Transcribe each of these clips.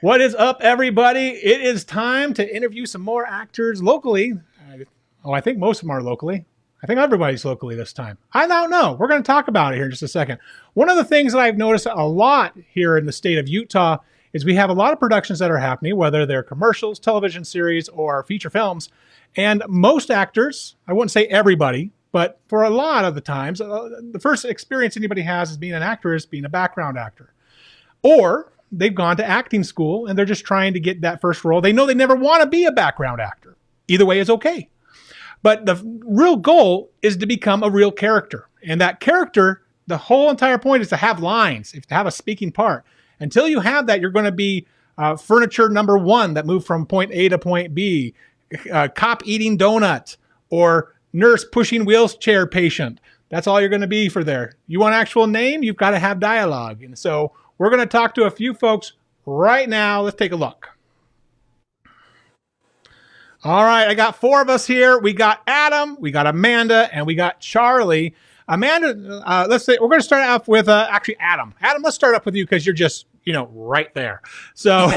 What is up, everybody? It is time to interview some more actors locally. I think most of them are locally. I think everybody's locally this time. I don't know. We're going to talk about it here in just a second. One of the things that I've noticed a lot here in the state of Utah is we have a lot of productions that are happening, whether they're commercials, television series, or feature films. And most actors, I wouldn't say everybody, but for a lot of the times, the first experience anybody has as being an actor is being a background actor. Or they've gone to acting school and they're just trying to get that first role. They know they never want to be a background actor. Either way is okay. But the real goal is to become a real character. And that character, the whole entire point is to have lines, to have a speaking part. Until you have that, you're going to be furniture number one that moved from point A to point B, cop eating donut, or nurse pushing wheelchair patient. That's all you're going to be for there. You want an actual name, you've got to have dialogue. And so we're going to talk to a few folks right now. Let's take a look. All right, I got four of us here. We got Adam, we got Amanda, and we got Charley. Amanda, let's say we're going to start off with actually Adam. Adam, let's start off with you because you're just, right there. So,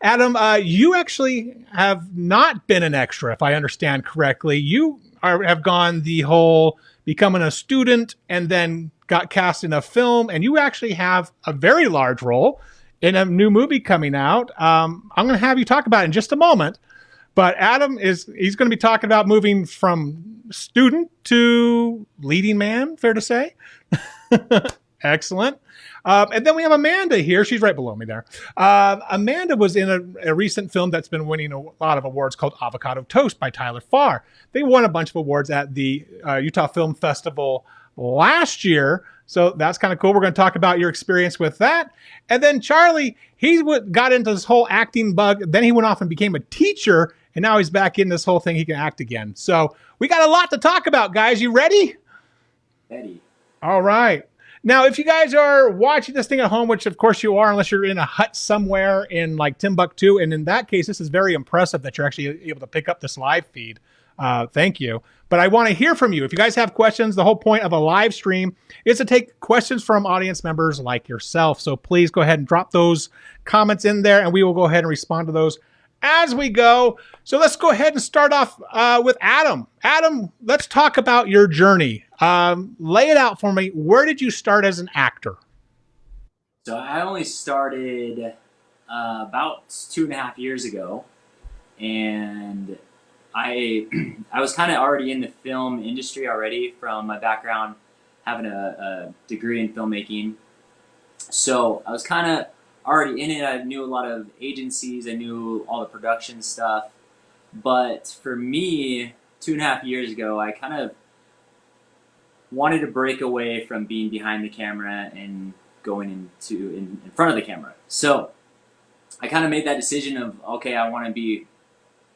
Adam, you actually have not been an extra, if I understand correctly. You have gone the whole becoming a student and then got cast in a film, and you actually have a very large role in a new movie coming out. I'm going to have you talk about it in just a moment. But Adam he's going to be talking about moving from student to leading man, fair to say. Excellent. And then we have Amanda here. She's right below me there. Amanda was in a recent film that's been winning a lot of awards called Avocado Toast by Tyler Farr. They won a bunch of awards at the Utah Film Festival last year. So that's kind of cool. We're going to talk about your experience with that. And then Charley, he got into this whole acting bug. Then he went off and became a teacher. And now he's back in this whole thing. He can act again. So we got a lot to talk about, guys. You ready? Ready. All right. Now, if you guys are watching this thing at home, which of course you are, unless you're in a hut somewhere in like Timbuktu, and in that case, this is very impressive that you're actually able to pick up this live feed. Thank you. But I want to hear from you. If you guys have questions, the whole point of a live stream is to take questions from audience members like yourself. So please go ahead and drop those comments in there, and we will go ahead and respond to those as we go. So let's go ahead and start off with Adam. Adam, let's talk about your journey. Lay it out for me. Where did you start as an actor? So I only started about 2.5 years ago, and I was kind of already in the film industry already from my background, having a degree in filmmaking. So I was kind of already in it. I knew a lot of agencies. I knew all the production stuff. But for me, 2.5 years ago, I kind of wanted to break away from being behind the camera and going in front of the camera. So I kind of made that decision of, okay, I want to be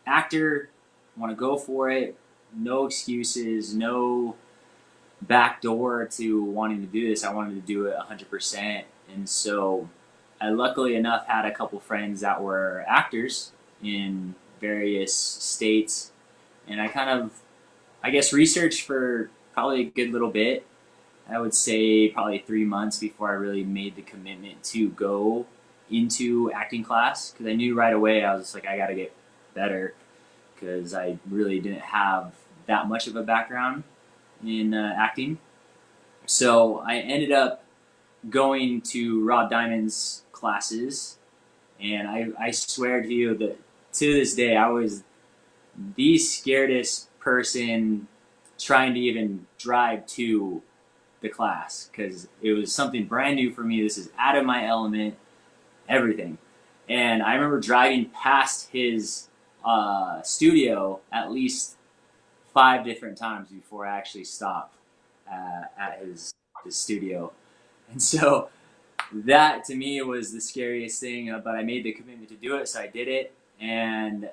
actor. I want to go for it. No excuses, no back door to wanting to do this. I wanted to do it 100%. And so I luckily enough had a couple friends that were actors in various states, and I kind of, I guess, researched for probably a good little bit. I would say probably 3 months before I really made the commitment to go into acting class, because I knew right away, I was just like, I got to get better, because I really didn't have that much of a background in acting. So I ended up going to Rob Diamond's classes, and I swear to you that to this day I was the scaredest person trying to even drive to the class, because it was something brand new for me. This is out of my element, everything. And I remember driving past his studio at least 5 different times before I actually stopped at his studio. And so that to me was the scariest thing, but I made the commitment to do it, so I did it. And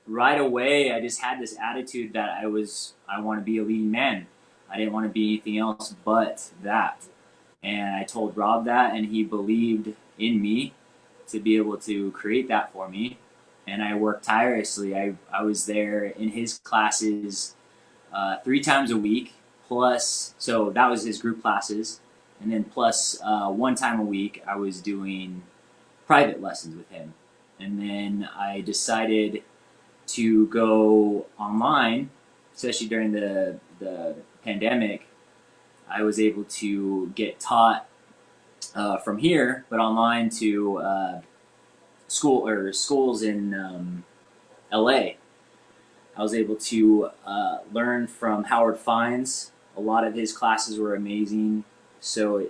right away, I just had this attitude that I want to be a leading man. I didn't want to be anything else but that. And I told Rob that, and he believed in me to be able to create that for me. And I worked tirelessly. I was there in his classes 3 times a week, plus, so that was his group classes. And then plus 1 time a week, I was doing private lessons with him. And then I decided to go online, especially during the pandemic. I was able to get taught from here, but online to schools in LA. I was able to learn from Howard Fines. A lot of his classes were amazing. So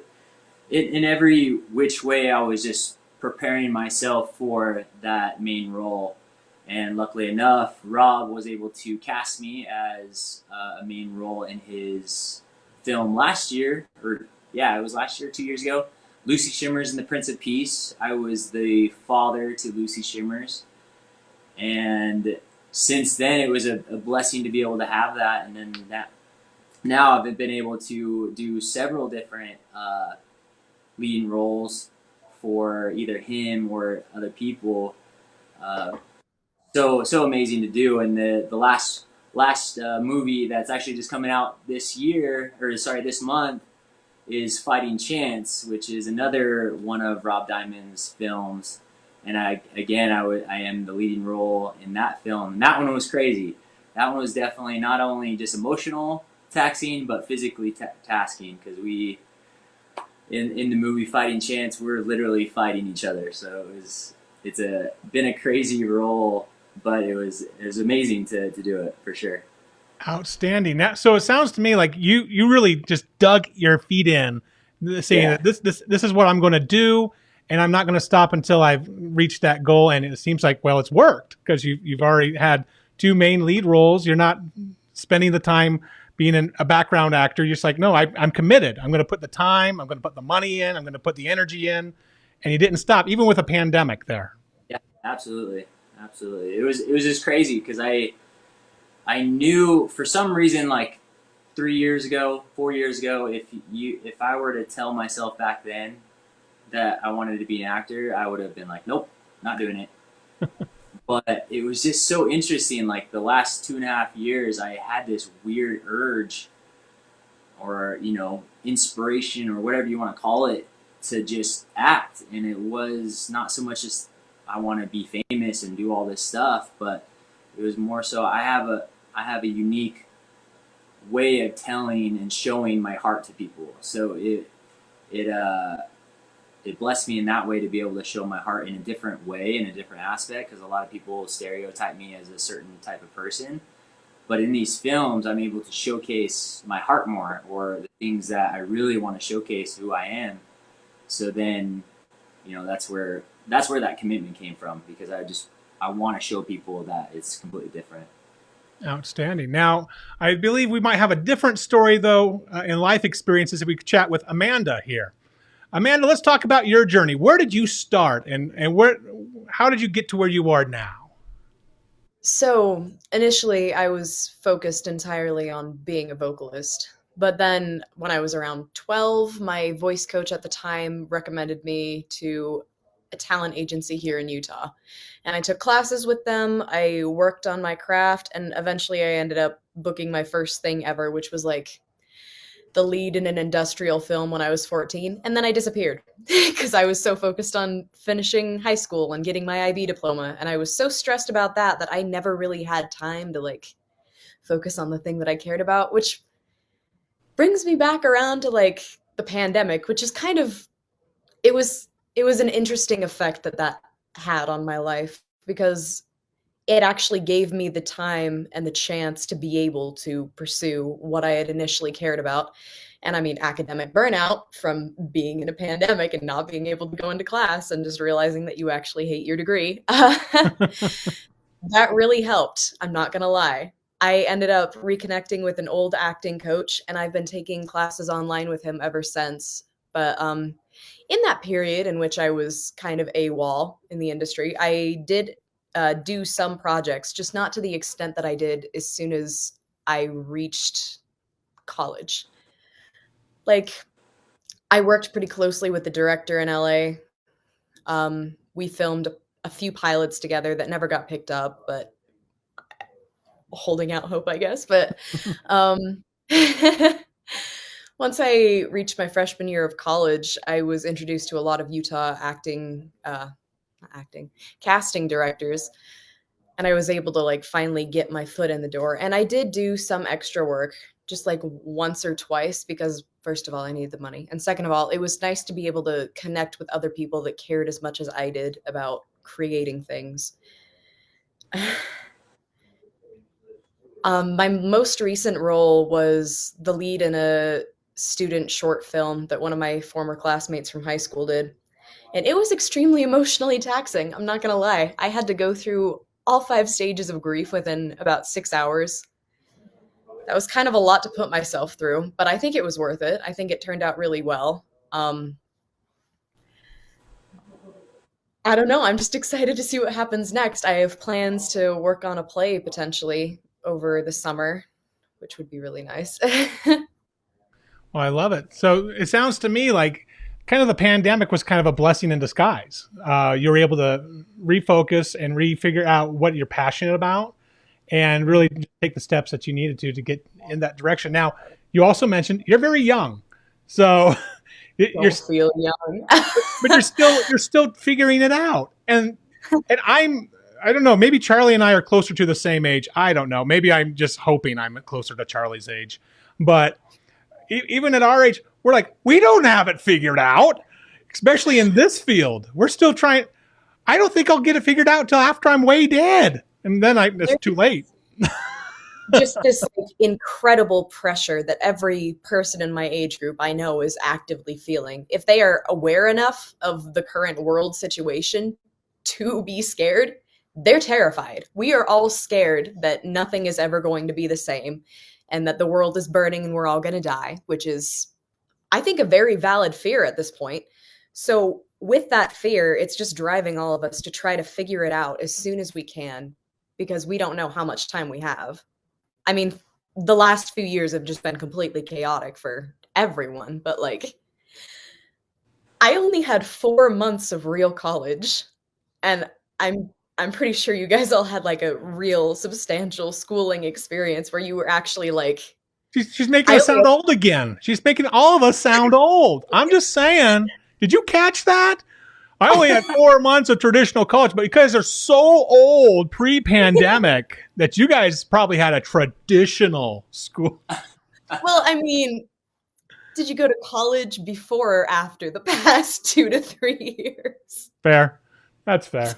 in every which way, I was just preparing myself for that main role. And luckily enough, Rob was able to cast me as a main role in his film last year, or yeah, it was last year, 2 years ago. Lucy Shimmers and the Prince of Peace. I was the father to Lucy Shimmers, and since then it was a blessing to be able to have that. And then that now I've been able to do several different leading roles for either him or other people. Uh, so amazing to do. And the last movie that's actually just coming out this year, or sorry, this month, is Fighting Chance, which is another one of Rob Diamond's films. And I am the leading role in that film. And that one was crazy. That one was definitely not only just emotional taxing, but physically tasking, because we in the movie Fighting Chance, we're literally fighting each other. So been a crazy role, but it was amazing to do it for sure. Outstanding. So it sounds to me like you really just dug your feet in, saying Yeah. that this is what I'm going to do, and I'm not going to stop until I've reached that goal. And it seems like, well, it's worked, because you've already had two main lead roles. You're not spending the time being a background actor. You're just like, no, I'm committed. I'm going to put the time. I'm going to put the money in. I'm going to put the energy in. And you didn't stop, even with a pandemic there. Yeah, absolutely, absolutely. It was just crazy because I knew for some reason, like 3 years ago, 4 years ago, if I were to tell myself back then that I wanted to be an actor, I would have been like, nope, not doing it. But it was just so interesting. Like the last 2.5 years, I had this weird urge, or inspiration, or whatever you want to call it, to just act. And it was not so much as I want to be famous and do all this stuff, but it was more so I have a unique way of telling and showing my heart to people. So it blessed me in that way to be able to show my heart in a different way, in a different aspect, because a lot of people stereotype me as a certain type of person. But in these films, I'm able to showcase my heart more, or the things that I really want to showcase who I am. So then, that's where that commitment came from, because I want to show people that it's completely different. Outstanding. Now, I believe we might have a different story, though, in life experiences, if we could chat with Amanda here. Amanda, let's talk about your journey. Where did you start, and how did you get to where you are now? So initially, I was focused entirely on being a vocalist. But then when I was around 12, my voice coach at the time recommended me to a talent agency here in Utah. And I took classes with them. I worked on my craft, and eventually I ended up booking my first thing ever, which was like the lead in an industrial film when I was 14. And then I disappeared because I was so focused on finishing high school and getting my IB diploma. And I was so stressed about that I never really had time to like focus on the thing that I cared about, which brings me back around to like the pandemic, which is kind of it was it was an interesting effect that had on my life, because it actually gave me the time and the chance to be able to pursue what I had initially cared about. And I mean, academic burnout from being in a pandemic and not being able to go into class and just realizing that you actually hate your degree. That really helped. I'm not going to lie. I ended up reconnecting with an old acting coach, and I've been taking classes online with him ever since. But in that period in which I was kind of AWOL in the industry, I did do some projects, just not to the extent that I did as soon as I reached college. Like, I worked pretty closely with the director in LA. We filmed a few pilots together that never got picked up, but holding out hope, I guess. But um, once I reached my freshman year of college, I was introduced to a lot of Utah acting not acting, casting directors. And I was able to like finally get my foot in the door. And I did do some extra work, just like once or twice, because first of all, I needed the money. And second of all, it was nice to be able to connect with other people that cared as much as I did about creating things. My most recent role was the lead in a student short film that one of my former classmates from high school did. And it was extremely emotionally taxing. I'm not going to lie. I had to go through all 5 stages of grief within about 6 hours. That was kind of a lot to put myself through, but I think it was worth it. I think it turned out really well. I don't know. I'm just excited to see what happens next. I have plans to work on a play potentially over the summer, which would be really nice. Well, I love it. So it sounds to me like kind of the pandemic was kind of a blessing in disguise. You were able to refocus and refigure out what you're passionate about and really take the steps that you needed to get in that direction. Now, you also mentioned you're very young. So you're feel young. but you're still figuring it out. And I don't know, maybe Charley and I are closer to the same age. I don't know. Maybe I'm just hoping I'm closer to Charley's age. But even at our age, we're like, we don't have it figured out, especially in this field. We're still trying. I don't think I'll get it figured out until after I'm way dead. And then it's too late. Just this like, incredible pressure that every person in my age group I know is actively feeling. If they are aware enough of the current world situation to be scared, they're terrified. We are all scared that nothing is ever going to be the same and that the world is burning and we're all going to die, which is, I think, a very valid fear at this point. So with that fear, it's just driving all of us to try to figure it out as soon as we can, because we don't know how much time we have. I mean, the last few years have just been completely chaotic for everyone, but like, I only had 4 months of real college, and I'm pretty sure you guys all had like a real substantial schooling experience where you were actually like... She's making us sound old again. She's making all of us sound old. I'm just saying, did you catch that? I only had 4 months of traditional college, but because they're so old pre-pandemic that you guys probably had a traditional school. Well, I mean, did you go to college before or after the past 2 to 3 years? Fair. That's fair.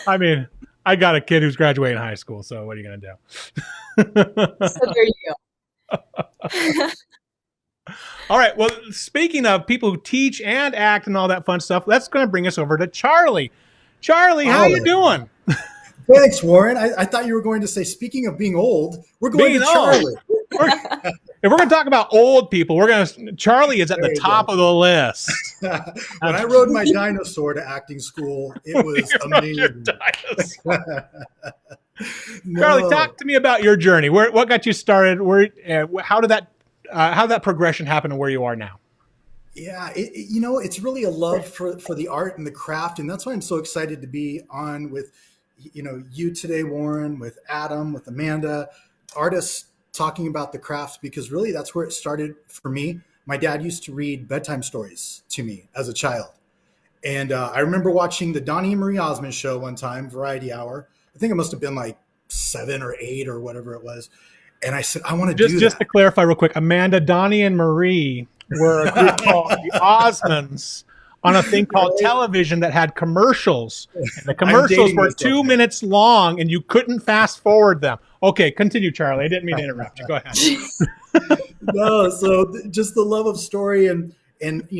I mean, I got a kid who's graduating high school, so what are you going to do? So there you go. All right. Well, speaking of people who teach and act and all that fun stuff, that's going to bring us over to Charley. Charley, how are you doing? Thanks, Warren. I thought you were going to say, speaking of being old, we're going to Charley. If we're going to talk about old people, Charley is at the top of the list. When I rode my dinosaur to acting school, it was amazing. No. Charley, talk to me about your journey. What got you started? How did that progression happen to where you are now? Yeah, it's really a love for the art and the craft, and that's why I'm so excited to be on with you today, Warren, with Adam, with Amanda, artists talking about the craft, because really that's where it started for me. My dad used to read bedtime stories to me as a child. And I remember watching the Donnie and Marie Osmond show one time, Variety Hour. I think it must have been like 7 or 8 or whatever it was. And I said, I want to do that. Just to clarify real quick, Amanda, Donnie, and Marie were a group called the Osmonds on a thing called television that had commercials. And the commercials were 2 minutes long, and you couldn't fast forward them. Okay, continue, Charley. I didn't mean to interrupt you. Go ahead. No, so just the love of story. And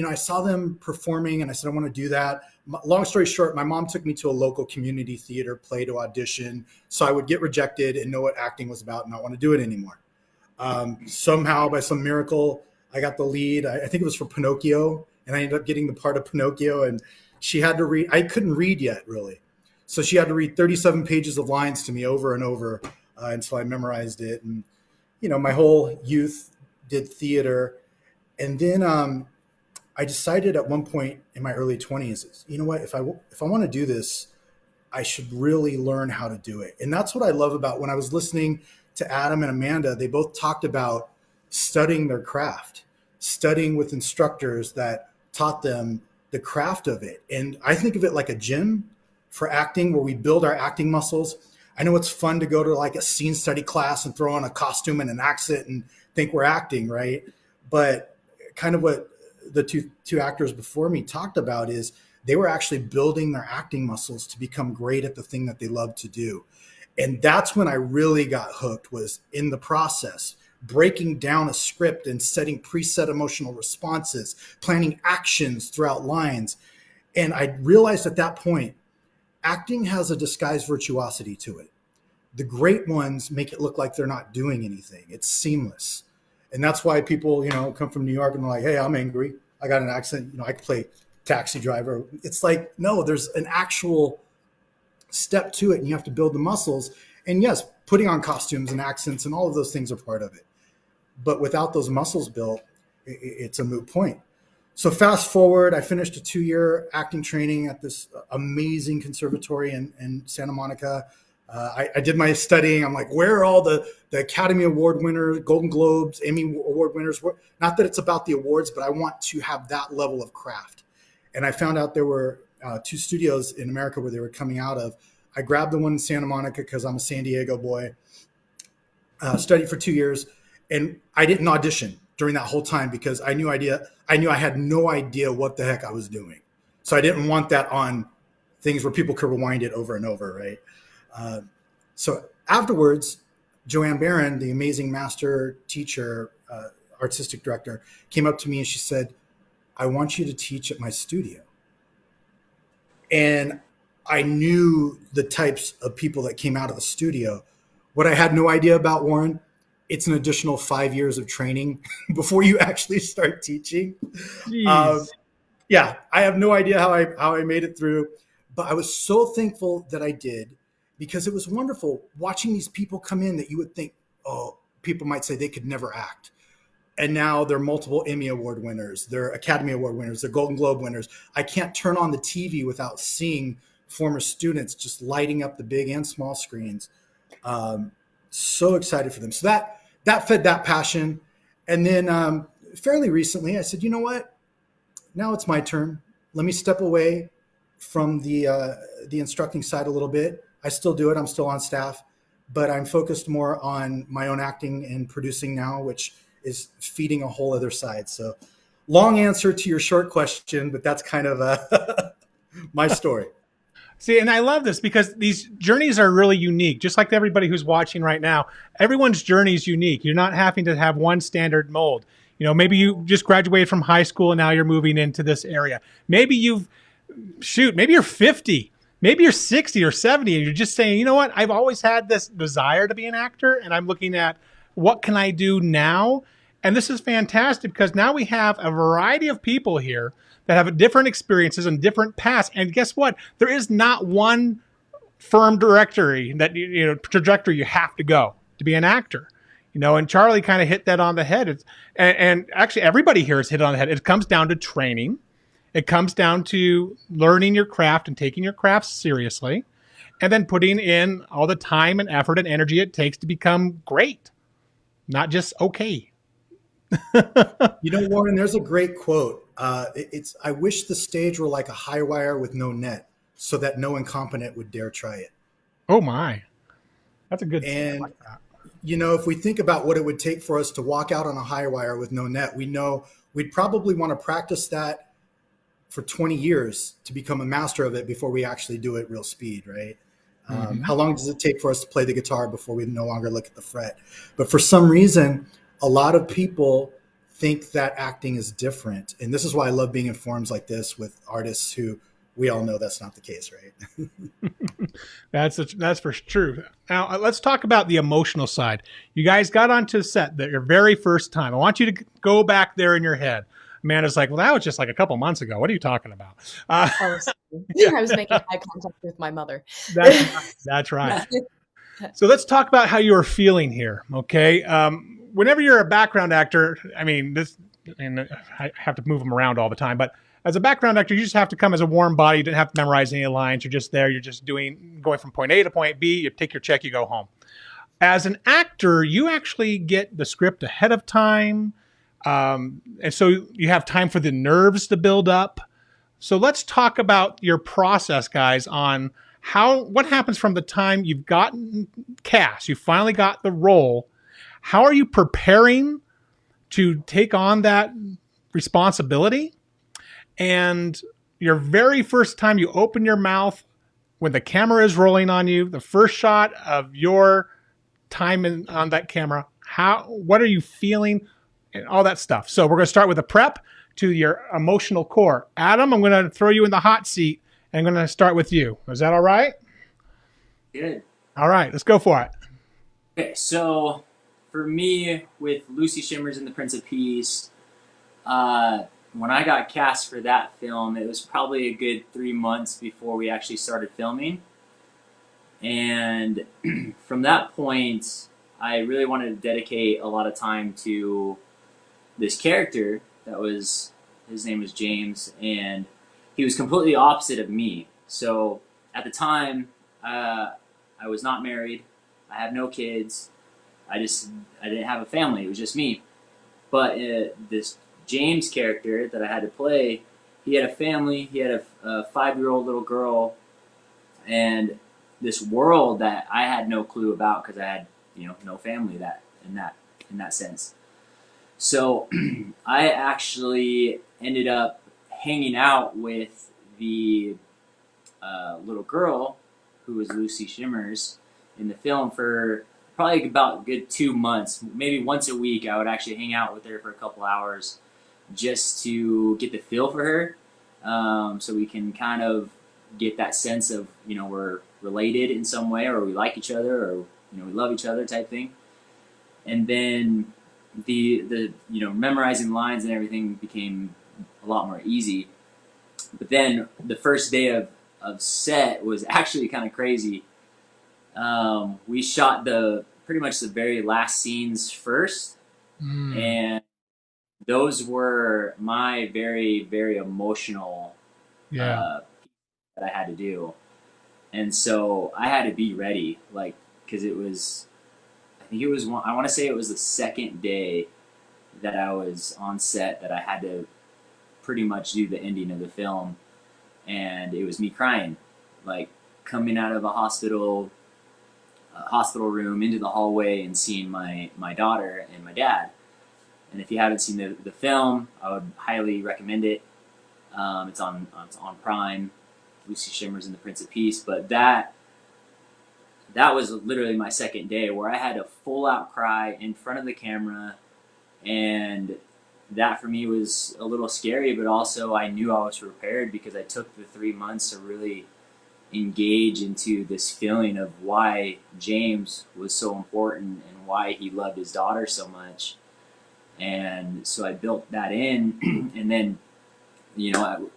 I saw them performing, and I said, I want to do that. Long story short, my mom took me to a local community theater play to audition, so I would get rejected and know what acting was about and not want to do it anymore. Somehow, by some miracle, I got the lead. I think it was for Pinocchio, and I ended up getting the part of Pinocchio, and she had to read. I couldn't read yet, really. So she had to read 37 pages of lines to me over and over until I memorized it. And, my whole youth did theater. And then I decided at one point in my early 20s, you know what, if I want to do this, I should really learn how to do it. And that's what I love about when I was listening to Adam and Amanda. They both talked about studying their craft, studying with instructors that taught them the craft of it. And I think of it like a gym for acting where we build our acting muscles. I know it's fun to go to like a scene study class and throw on a costume and an accent and think we're acting, right? But kind of what the two actors before me talked about is they were actually building their acting muscles to become great at the thing that they love to do. And that's when I really got hooked, was in the process, breaking down a script and setting preset emotional responses, planning actions throughout lines. And I realized at that point, acting has a disguised virtuosity to it. The great ones make it look like they're not doing anything. It's seamless. And that's why people, come from New York and they're like, hey, I'm angry. I got an accent. I can play taxi driver. It's like, no, there's an actual step to it, and you have to build the muscles. And yes, putting on costumes and accents and all of those things are part of it. But without those muscles built, it's a moot point. So fast forward, I finished a 2-year acting training at this amazing conservatory in Santa Monica. I did my studying. I'm like, where are all the Academy Award winners, Golden Globes, Emmy Award winners? Not that it's about the awards, but I want to have that level of craft. And I found out there were 2 studios in America where they were coming out of. I grabbed the one in Santa Monica because I'm a San Diego boy, studied for 2 years, and I didn't audition during that whole time because I knew I had no idea what the heck I was doing. So I didn't want that on things where people could rewind it over and over, right? So afterwards, Joanne Barron, the amazing master teacher, artistic director, came up to me and she said, I want you to teach at my studio. And I knew the types of people that came out of the studio. What I had no idea about, Warren, it's an additional 5 years of training before you actually start teaching. Yeah, I have no idea how I made it through, but I was so thankful that I did, because it was wonderful watching these people come in that you would think, oh, people might say they could never act. And now they're multiple Emmy Award winners, they're Academy Award winners, they're Golden Globe winners. I can't turn on the TV without seeing former students just lighting up the big and small screens. So excited for them. So that fed that passion. And then fairly recently, I said, you know what? Now it's my turn. Let me step away from the instructing side a little bit. I still do it. I'm still on staff, but I'm focused more on my own acting and producing now, which is feeding a whole other side. So long answer to your short question, but that's kind of my story. See, and I love this because these journeys are really unique. Just like everybody who's watching right now, everyone's journey is unique. You're not having to have one standard mold. Maybe you just graduated from high school and now you're moving into this area. Maybe maybe you're 50, maybe you're 60 or 70, and you're just saying, you know what? I've always had this desire to be an actor, and I'm looking at what can I do now? And this is fantastic because now we have a variety of people here that have different experiences and different paths. And guess what? There is not one firm trajectory you have to go to be an actor. And Charley kind of hit that on the head. And actually everybody here has hit it on the head. It comes down to training. It comes down to learning your craft and taking your craft seriously, and then putting in all the time and effort and energy it takes to become great, not just okay. Warren, there's a great quote. I wish the stage were like a high wire with no net so that no incompetent would dare try it. Oh my, that's a good. And like that. If we think about what it would take for us to walk out on a high wire with no net, we know we'd probably want to practice that for 20 years to become a master of it before we actually do it real speed, right? How long does it take for us to play the guitar before we no longer look at the fret? But for some reason, a lot of people think that acting is different. And this is why I love being in forums like this with artists who we all know that's not the case, right? That's for true. Now, let's talk about the emotional side. You guys got onto set your very first time. I want you to go back there in your head. Amanda's like, well, that was just like a couple months ago. What are you talking about? I was making eye contact with my mother. That's right. So let's talk about how you are feeling here, okay? Whenever you're a background actor, I have to move them around all the time, but as a background actor, you just have to come as a warm body. You don't have to memorize any lines. You're just there. You're just going from point A to point B. You take your check, you go home. As an actor, you actually get the script ahead of time. And so you have time for the nerves to build up. So let's talk about your process, guys, on what happens from the time you've gotten cast, you finally got the role. How are you preparing to take on that responsibility? And your very first time you open your mouth when the camera is rolling on you, the first shot of your time on that camera, what are you feeling and all that stuff. So we're going to start with a prep to your emotional core. Adam, I'm going to throw you in the hot seat and I'm going to start with you. Is that all right? Good. All right, let's go for it. Okay, so for me, with Lucy Shimmers and the Prince of Peace, when I got cast for that film, it was probably a good 3 months before we actually started filming. And from that point, I really wanted to dedicate a lot of time to this character his name was James, and he was completely opposite of me. So at the time, I was not married. I have no kids. I didn't have a family. It was just me. But this James character that I had to play, he had a family. He had a 5-year-old little girl, and this world that I had no clue about because I had no family in that sense. So I actually ended up hanging out with the little girl who was Lucy Shimmers in the film for probably about a good 2 months. Maybe once a week I would actually hang out with her for a couple hours just to get the feel for her, so we can kind of get that sense of we're related in some way, or we like each other, or we love each other type thing. And then the memorizing lines and everything became a lot more easy. But then the first day of set was actually kind of crazy. We shot pretty much the very last scenes first, and those were my very, very emotional that I had to do. And so I had to be ready, because I want to say it was the second day that I was on set that I had to pretty much do the ending of the film. And it was me crying, coming out of a hospital room into the hallway and seeing my daughter and my dad. And if you haven't seen the film, I would highly recommend it. It's on Prime, Lucy Shimmers and the Prince of Peace. But that was literally my second day where I had a full out cry in front of the camera, and that for me was a little scary, but also I knew I was prepared because I took the 3 months to really engage into this feeling of why James was so important and why he loved his daughter so much. And so I built that in. And then,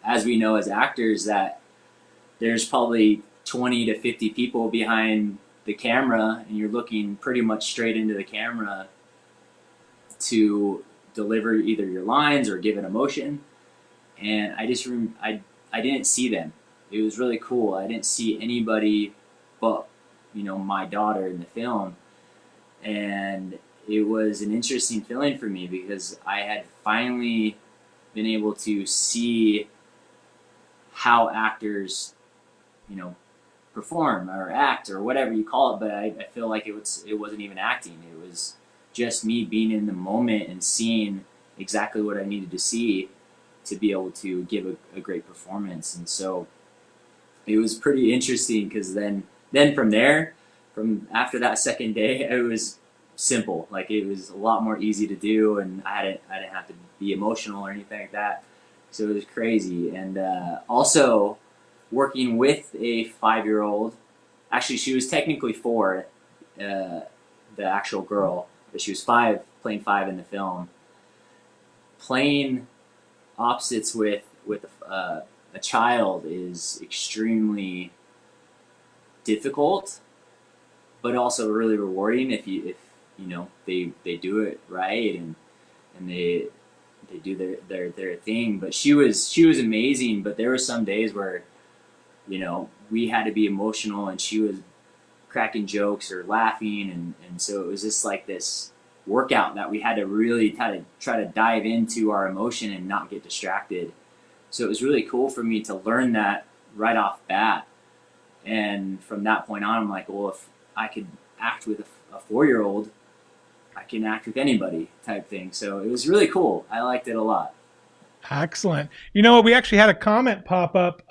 as we know as actors, that there's probably 20 to 50 people behind the camera, and you're looking pretty much straight into the camera to deliver either your lines or give an emotion. And I didn't see them. It was really cool. I didn't see anybody but my daughter in the film, and it was an interesting feeling for me because I had finally been able to see how actors perform or act or whatever you call it, but I feel like it wasn't even acting. It was just me being in the moment and seeing exactly what I needed to see to be able to give a great performance. And so it was pretty interesting because then from after that second day, it was simple. It was a lot more easy to do, and I didn't have to be emotional or anything like that. So it was crazy. And also working with a 5-year-old, actually she was technically 4, the actual girl, but she was 5, playing 5 in the film. Playing opposites with a child is extremely difficult, but also really rewarding if they do it right and they do their thing. But she was amazing, but there were some days where we had to be emotional and she was cracking jokes or laughing, and so it was just like this workout that we had to really try to dive into our emotion and not get distracted. So it was really cool for me to learn that right off bat. And from that point on, I'm like, well, if I could act with a 4-year-old, I can act with anybody type thing. So it was really cool. I liked it a lot. Excellent. You know what? We actually had a comment pop up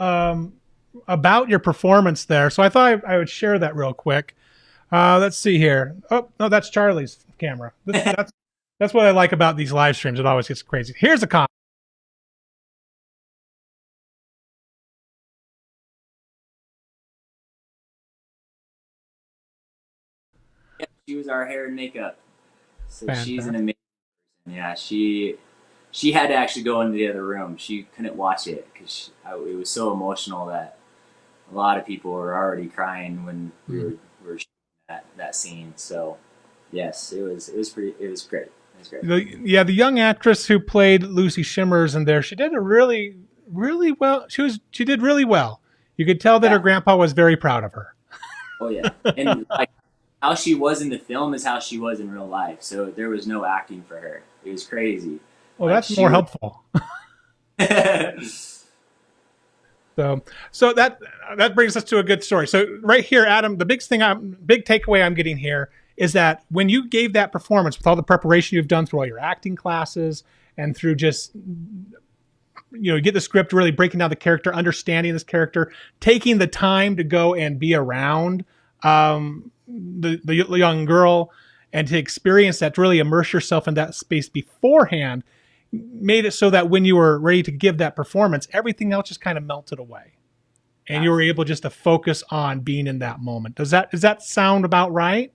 about your performance there, so I thought I would share that real quick. Let's see here. Oh no, that's Charlie's camera. That's what I like about these live streams. It always gets crazy. Here's a comment. Yeah, she was our hair and makeup. So she's an Fantastic. amazing person. Yeah, she had to actually go into the other room. She couldn't watch it because it was so emotional that a lot of people were already crying when we were shooting that scene. So yes, it was great. It was great. The young actress who played Lucy Shimmers in there, she did a really well. She did really well. You could tell that her Yeah. grandpa was very proud of her. Oh yeah. And like how she was in the film is how she was in real life. So there was no acting for her. It was crazy. Well, Like that's she more would. helpful. So that brings us to a good story. So right here, Adam, the big takeaway I'm getting here is that when you gave that performance with all the preparation you've done through all your acting classes and through just get the script, really breaking down the character, understanding this character, taking the time to go and be around the young girl and to experience that, to really immerse yourself in that space beforehand, made it so that when you were ready to give that performance, everything else just kind of melted away, and you were able just to focus on being in that moment. Does that sound about right?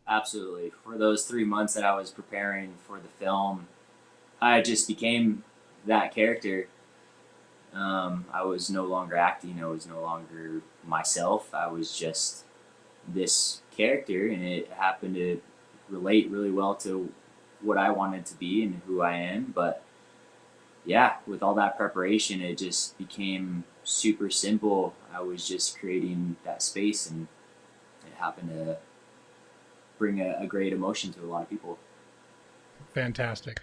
Absolutely. For those 3 months that I was preparing for the film, I just became that character. I was no longer acting. I was no longer myself. I was just this character, and it happened to relate really well to what I wanted to be and who I am. But yeah, with all that preparation, it just became super simple. I was just creating that space, and it happened to bring a great emotion to a lot of people. Fantastic.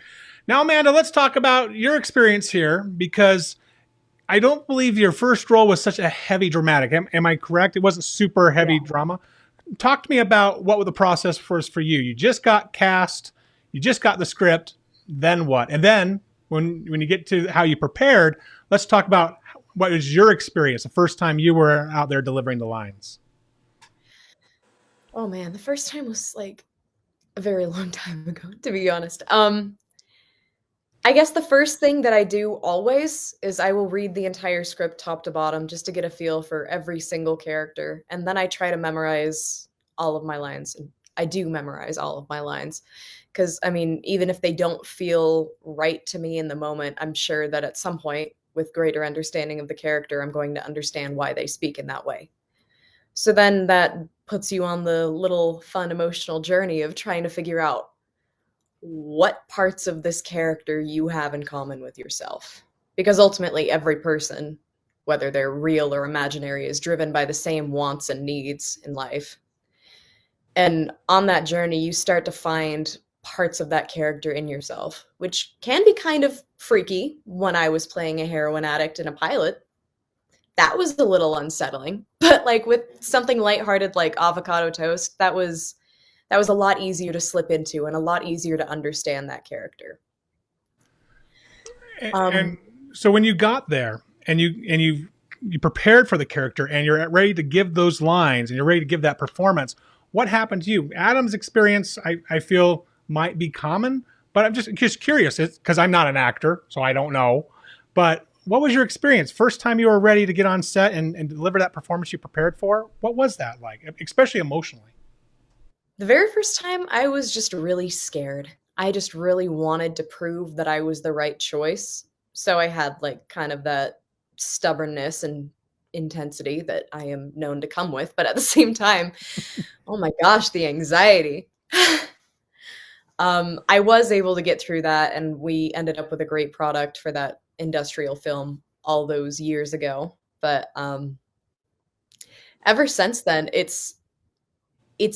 Now, Amanda, let's talk about your experience here, because I don't believe your first role was such a heavy dramatic. Am I correct? It wasn't super heavy drama. Talk to me about what the process was for you. You just got cast, you just got the script, then what? And then when you get to how you prepared, let's talk about what was your experience the first time you were out there delivering the lines. Oh man, the first time was like a very long time ago, to be honest. I guess the first thing that I do always is I will read the entire script top to bottom just to get a feel for every single character. And then I try to memorize all of my lines. And I do memorize all of my lines. Because, I mean, even if they don't feel right to me in the moment, I'm sure that at some point, with greater understanding of the character, I'm going to understand why they speak in that way. So then that puts you on the little fun emotional journey of trying to figure out what parts of this character you have in common with yourself. Because ultimately, every person, whether they're real or imaginary, is driven by the same wants and needs in life. And on that journey, you start to find parts of that character in yourself, which can be kind of freaky. When I was playing a heroin addict in a pilot, that was a little unsettling. But like with something lighthearted like Avocado Toast, that was a lot easier to slip into and a lot easier to understand that character. And so when you got there and you prepared for the character and you're ready to give those lines and you're ready to give that performance, what happened to you? Adam's experience, I feel, might be common, but I'm just curious because I'm not an actor, so I don't know. But what was your experience? First time you were ready to get on set and deliver that performance you prepared for? What was that like, especially emotionally? The very first time, I was just really scared. I just really wanted to prove that I was the right choice. So I had like kind of that stubbornness and intensity that I am known to come with. But at the same time, oh my gosh, the anxiety. I was able to get through that, and we ended up with a great product for that industrial film all those years ago. But ever since then, it's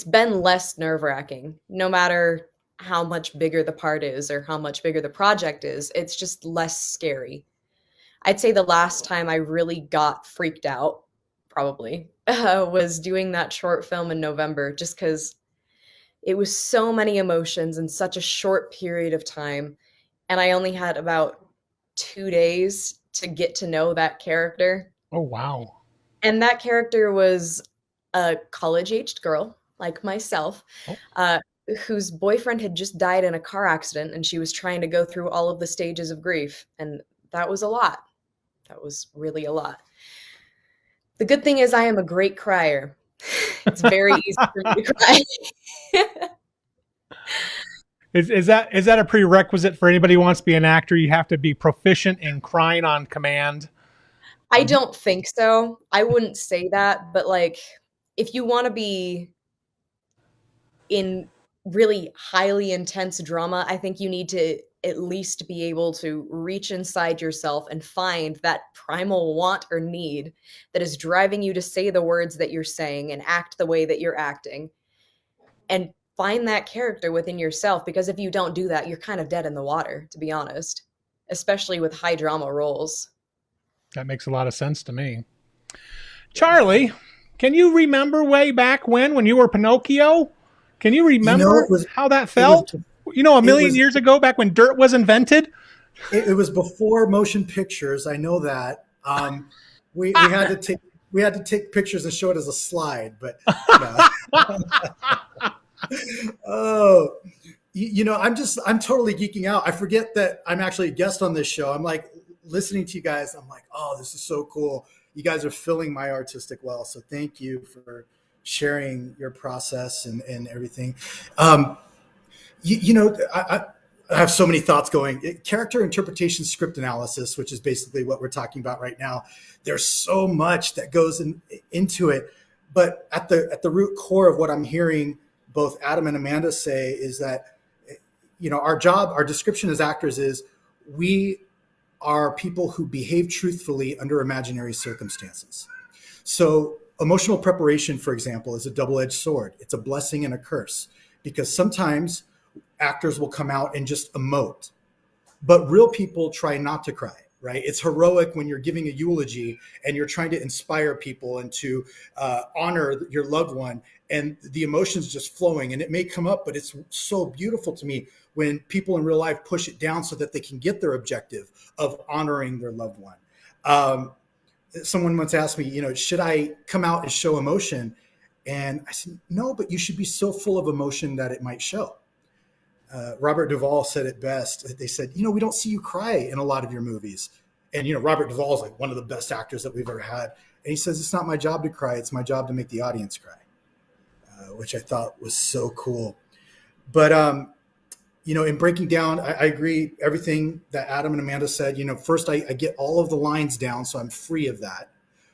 been less nerve-wracking. No matter how much bigger the part is or how much bigger the project is, it's just less scary. I'd say the last time I really got freaked out, probably, was doing that short film in November, just because it was so many emotions in such a short period of time. And I only had about 2 days to get to know that character. Oh, wow. And that character was a college aged girl like myself, Oh. uh, whose boyfriend had just died in a car accident, and she was trying to go through all of the stages of grief. And that was a lot. That was really a lot. The good thing is, I am a great crier. It's very easy for me to cry. Is that a prerequisite for anybody who wants to be an actor? You have to be proficient in crying on command. I don't think so. I wouldn't say that, but like, if you want to be in really highly intense drama, I think you need to at least be able to reach inside yourself and find that primal want or need that is driving you to say the words that you're saying and act the way that you're acting. And find that character within yourself, because if you don't do that, you're kind of dead in the water, to be honest, especially with high drama roles. That makes a lot of sense to me. Charley, can you remember way back when you were Pinocchio? Can you remember how that felt? A million years ago, back when dirt was invented? It was before motion pictures. I know that. We had to take pictures and show it as a slide, but oh, I'm totally geeking out. I forget that I'm actually a guest on this show. I'm like listening to you guys. I'm like, oh, this is so cool. You guys are filling my artistic well. So thank you for sharing your process and everything. I have so many thoughts going. Character interpretation, script analysis, which is basically what we're talking about right now. There's so much that goes into it, but at the root core of what I'm hearing both Adam and Amanda say is that, our job, our description as actors is we are people who behave truthfully under imaginary circumstances. So emotional preparation, for example, is a double-edged sword. It's a blessing and a curse, because sometimes actors will come out and just emote, but real people try not to cry, right? It's heroic when you're giving a eulogy and you're trying to inspire people and to honor your loved one, and the emotions just flowing, and it may come up, but it's so beautiful to me when people in real life push it down so that they can get their objective of honoring their loved one. Someone once asked me, should I come out and show emotion? And I said, no, but you should be so full of emotion that it might show. Robert Duvall said it best. They said, we don't see you cry in a lot of your movies. And, Robert Duvall is like one of the best actors that we've ever had. And he says, it's not my job to cry. It's my job to make the audience cry, which I thought was so cool. But, in breaking down, I agree everything that Adam and Amanda said. First I get all of the lines down so I'm free of that,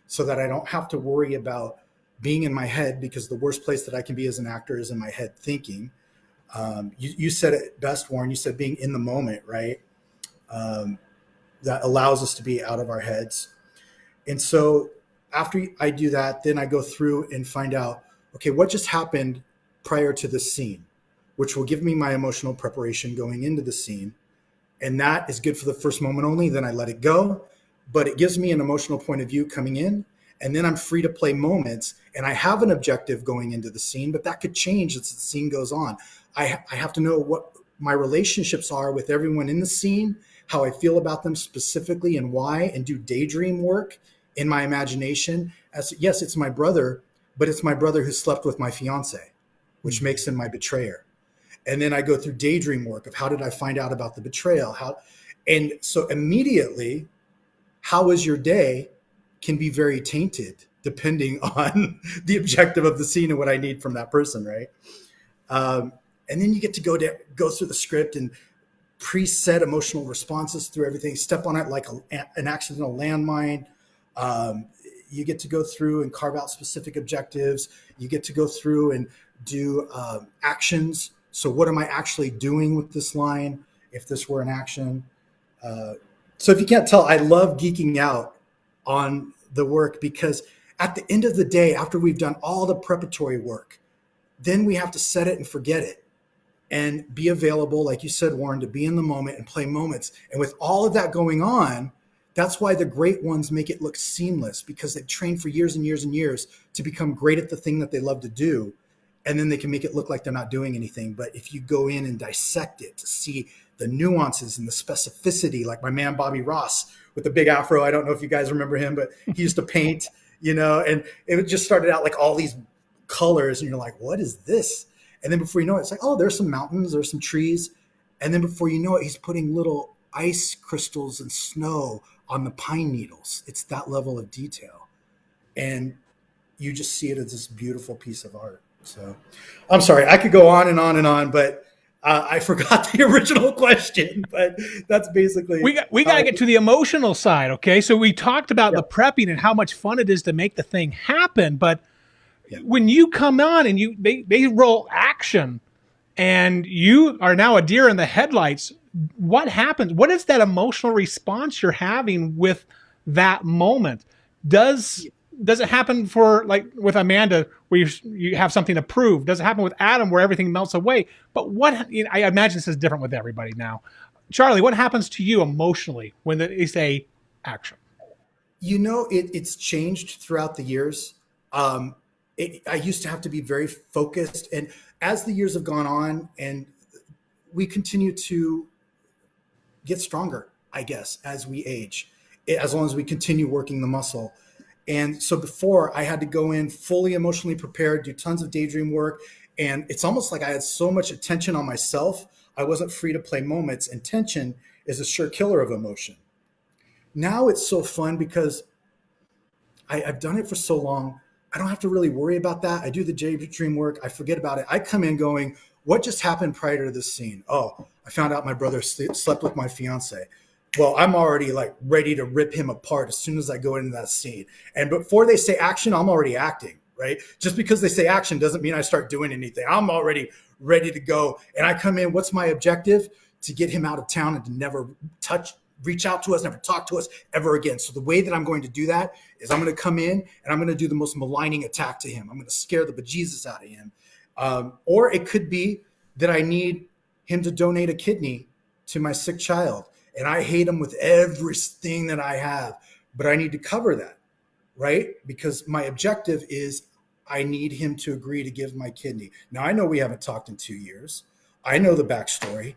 so that I don't have to worry about being in my head, because the worst place that I can be as an actor is in my head thinking. You said it best, Warren. You said being in the moment, right? That allows us to be out of our heads. And so after I do that, then I go through and find out, okay, what just happened prior to this scene, which will give me my emotional preparation going into the scene. And that is good for the first moment only. Then I let it go, but it gives me an emotional point of view coming in. And then I'm free to play moments, and I have an objective going into the scene, but that could change as the scene goes on. I have to know what my relationships are with everyone in the scene, how I feel about them specifically and why, and do daydream work in my imagination. Yes, it's my brother, but it's my brother who slept with my fiance, which makes him my betrayer. And then I go through daydream work of how did I find out about the betrayal? And so immediately, how was your day can be very tainted depending on the objective of the scene and what I need from that person, right? And then you get to go through the script and preset emotional responses through everything, step on it like an accidental landmine. You get to go through and carve out specific objectives. You get to go through and do actions. So what am I actually doing with this line if this were an action? So if you can't tell, I love geeking out on the work, because at the end of the day, after we've done all the preparatory work, then we have to set it and forget it and be available, like you said, Warren, to be in the moment and play moments. And with all of that going on, That's why the great ones make it look seamless, because they've trained for years and years and years to become great at the thing that they love to do. And then they can make it look like they're not doing anything. But if you go in and dissect it to see the nuances and the specificity, like my man Bobby Ross with the big afro, I don't know if you guys remember him, but he used to paint, and it just started out like all these colors, and you're like, what is this? And then before you know it, it's like, oh, there's some mountains, there's some trees. And then before you know it, he's putting little ice crystals and snow on the pine needles. It's that level of detail. And you just see it as this beautiful piece of art. So I'm sorry, I could go on and on and on, but I forgot the original question, but that's basically. We got to get to the emotional side. Okay. So we talked about the prepping and how much fun it is to make the thing happen. But when you come on and they roll action and you are now a deer in the headlights, what happens? What is that emotional response you're having with that moment? Does it happen for, like with Amanda, where you have something to prove? Does it happen with Adam, where everything melts away? But I imagine this is different with everybody now. Charley, what happens to you emotionally when they say action? It's changed throughout the years. I used to have to be very focused, and as the years have gone on, and we continue to get stronger, I guess, as we age, as long as we continue working the muscle. And so before, I had to go in fully emotionally prepared, do tons of daydream work. And it's almost like I had so much attention on myself, I wasn't free to play moments. And tension is a sure killer of emotion. Now it's so fun because I've done it for so long. I don't have to really worry about that. I do the daydream work. I forget about it. I come in going, what just happened prior to this scene? Oh, I found out my brother slept with my fiance. Well, I'm already like ready to rip him apart as soon as I go into that scene. And before they say action, I'm already acting, right? Just because they say action doesn't mean I start doing anything. I'm already ready to go. And I come in, what's my objective? To get him out of town and to never reach out to us, never talk to us ever again. So the way that I'm going to do that is I'm going to come in and I'm going to do the most maligning attack to him. I'm going to scare the bejesus out of him. Or it could be that I need him to donate a kidney to my sick child. And I hate him with everything that I have, but I need to cover that, right? Because my objective is I need him to agree to give my kidney. Now, I know we haven't talked in 2 years. I know the backstory,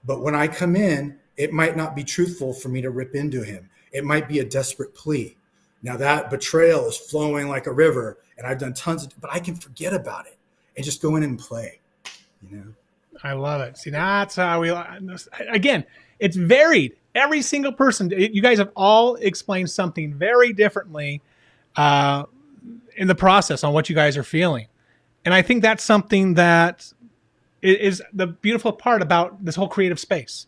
but when I come in, it might not be truthful for me to rip into him. It might be a desperate plea. Now, that betrayal is flowing like a river, and I've done but I can forget about it and just go in and play, I love it. See, that's how again, it's varied. Every single person, you guys have all explained something very differently in the process on what you guys are feeling. And I think that's something that is the beautiful part about this whole creative space,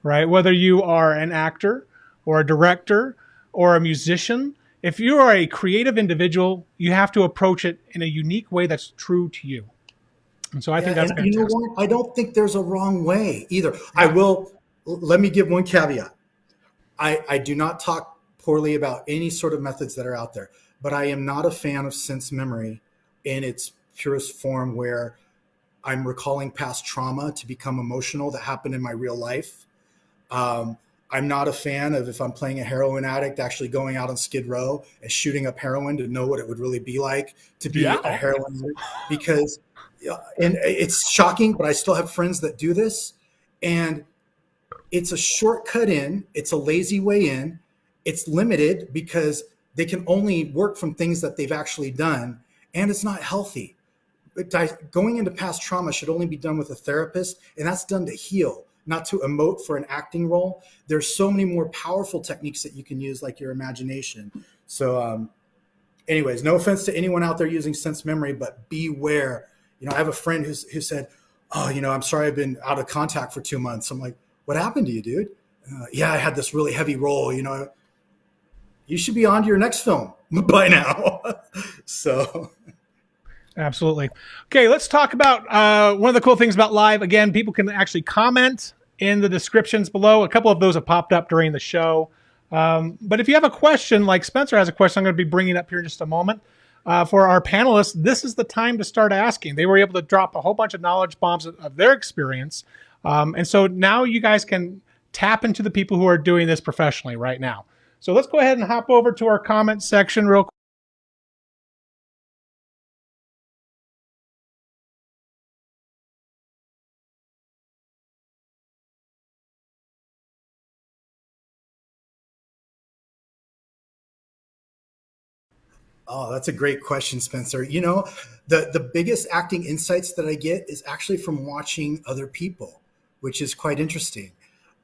right? Whether you are an actor or a director or a musician, if you are a creative individual, you have to approach it in a unique way that's true to you. And so I think that's fantastic. You know what? I don't think there's a wrong way either. Let me give one caveat. I do not talk poorly about any sort of methods that are out there, but I am not a fan of sense memory in its purest form, where I'm recalling past trauma to become emotional that happened in my real life. I'm not a fan of, if I'm playing a heroin addict, actually going out on Skid Row and shooting up heroin to know what it would really be like to be a heroin addict, because and it's shocking, but I still have friends that do this, and it's a shortcut in, it's a lazy way in, it's limited because they can only work from things that they've actually done, and it's not healthy. Going into past trauma should only be done with a therapist, and that's done to heal, not to emote for an acting role. There's so many more powerful techniques that you can use, like your imagination. So anyways, no offense to anyone out there using sense memory, but beware. I have a friend who said, oh, I'm sorry I've been out of contact for 2 months. I'm like, what happened to you, dude? Yeah, I had this really heavy role. You should be on to your next film by now. So. Absolutely. Okay, let's talk about one of the cool things about live. Again, people can actually comment in the descriptions below. A couple of those have popped up during the show. But if you have a question, like Spencer has a question I'm going to be bringing up here in just a moment. For our panelists, this is the time to start asking. They were able to drop a whole bunch of knowledge bombs of their experience. And so now you guys can tap into the people who are doing this professionally right now. So let's go ahead and hop over to our comment section real quick. Oh, that's a great question, Spencer. You know, the biggest acting insights that I get is actually from watching other people, which is quite interesting.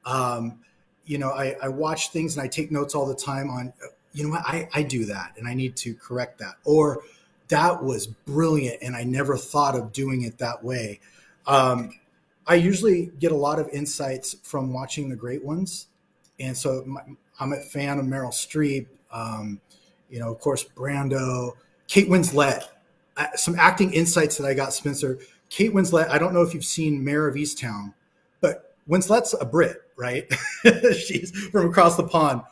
Um, I watch things and I take notes all the time on, you know what, I do that and I need to correct that. Or that was brilliant and I never thought of doing it that way. Um, I usually get a lot of insights from watching the great ones. And so I'm a fan of Meryl Streep. Of course, Brando, Kate Winslet, some acting insights that I got, Spencer. Kate Winslet, I don't know if you've seen Mayor of Easttown, but Winslet's a Brit, right? She's from across the pond.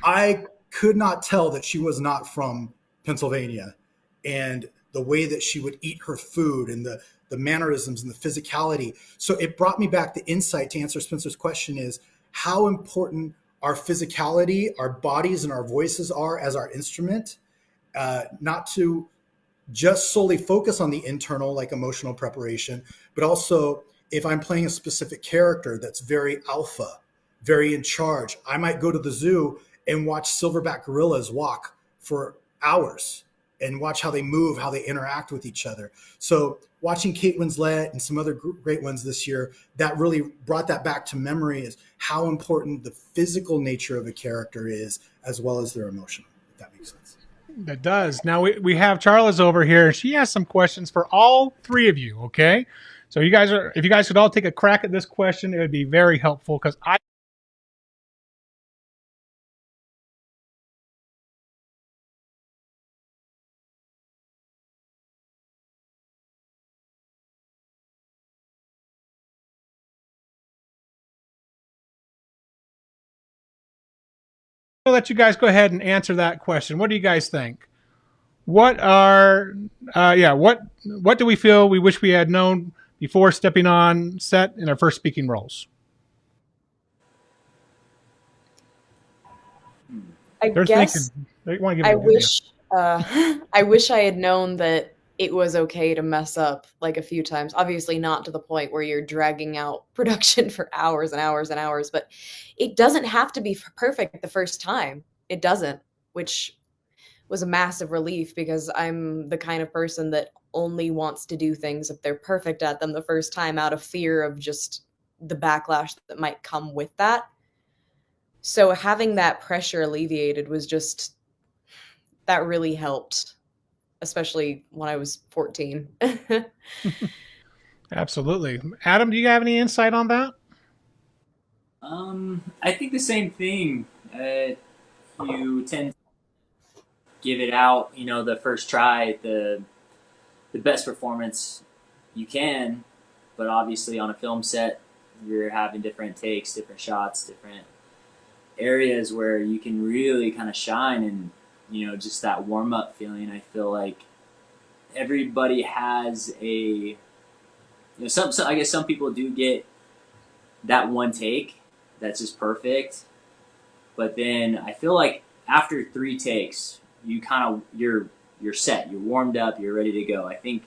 I could not tell that she was not from Pennsylvania. And the way that she would eat her food and the mannerisms and the physicality. So it brought me back the insight to answer Spencer's question is how important our physicality, our bodies, and our voices are as our instrument, not to just solely focus on the internal, like emotional preparation, but also if I'm playing a specific character that's very alpha, very in charge, I might go to the zoo and watch silverback gorillas walk for hours and watch how they move, how they interact with each other. So watching Kate Winslet and some other great ones this year, that really brought that back to memory is how important the physical nature of a character is, as well as their emotional, if that makes sense. That does. Now we have Charles over here. She has some questions for all three of you, okay? So if you guys could all take a crack at this question, it would be very helpful because I will let you guys go ahead and answer that question. What do you guys think? What are what do we feel we wish we had known before stepping on set in our first speaking roles? I They're guess thinking they want to give I it a good wish I wish I had known that it was okay to mess up like a few times. Obviously not to the point where you're dragging out production for hours and hours and hours, but it doesn't have to be perfect the first time. It doesn't, which was a massive relief because I'm the kind of person that only wants to do things if they're perfect at them the first time out of fear of just the backlash that might come with that. So having that pressure alleviated was just that really helped, especially when I was 14. Absolutely. Adam, do you have any insight on that? I think the same thing. You tend to give it out, the first try, the best performance you can, but obviously on a film set, you're having different takes, different shots, different areas where you can really kind of shine and, just that warm up feeling. I feel like everybody has I guess some people do get that one take that's just perfect, but then I feel like after 3 takes, you're set, you're warmed up, you're ready to go. I think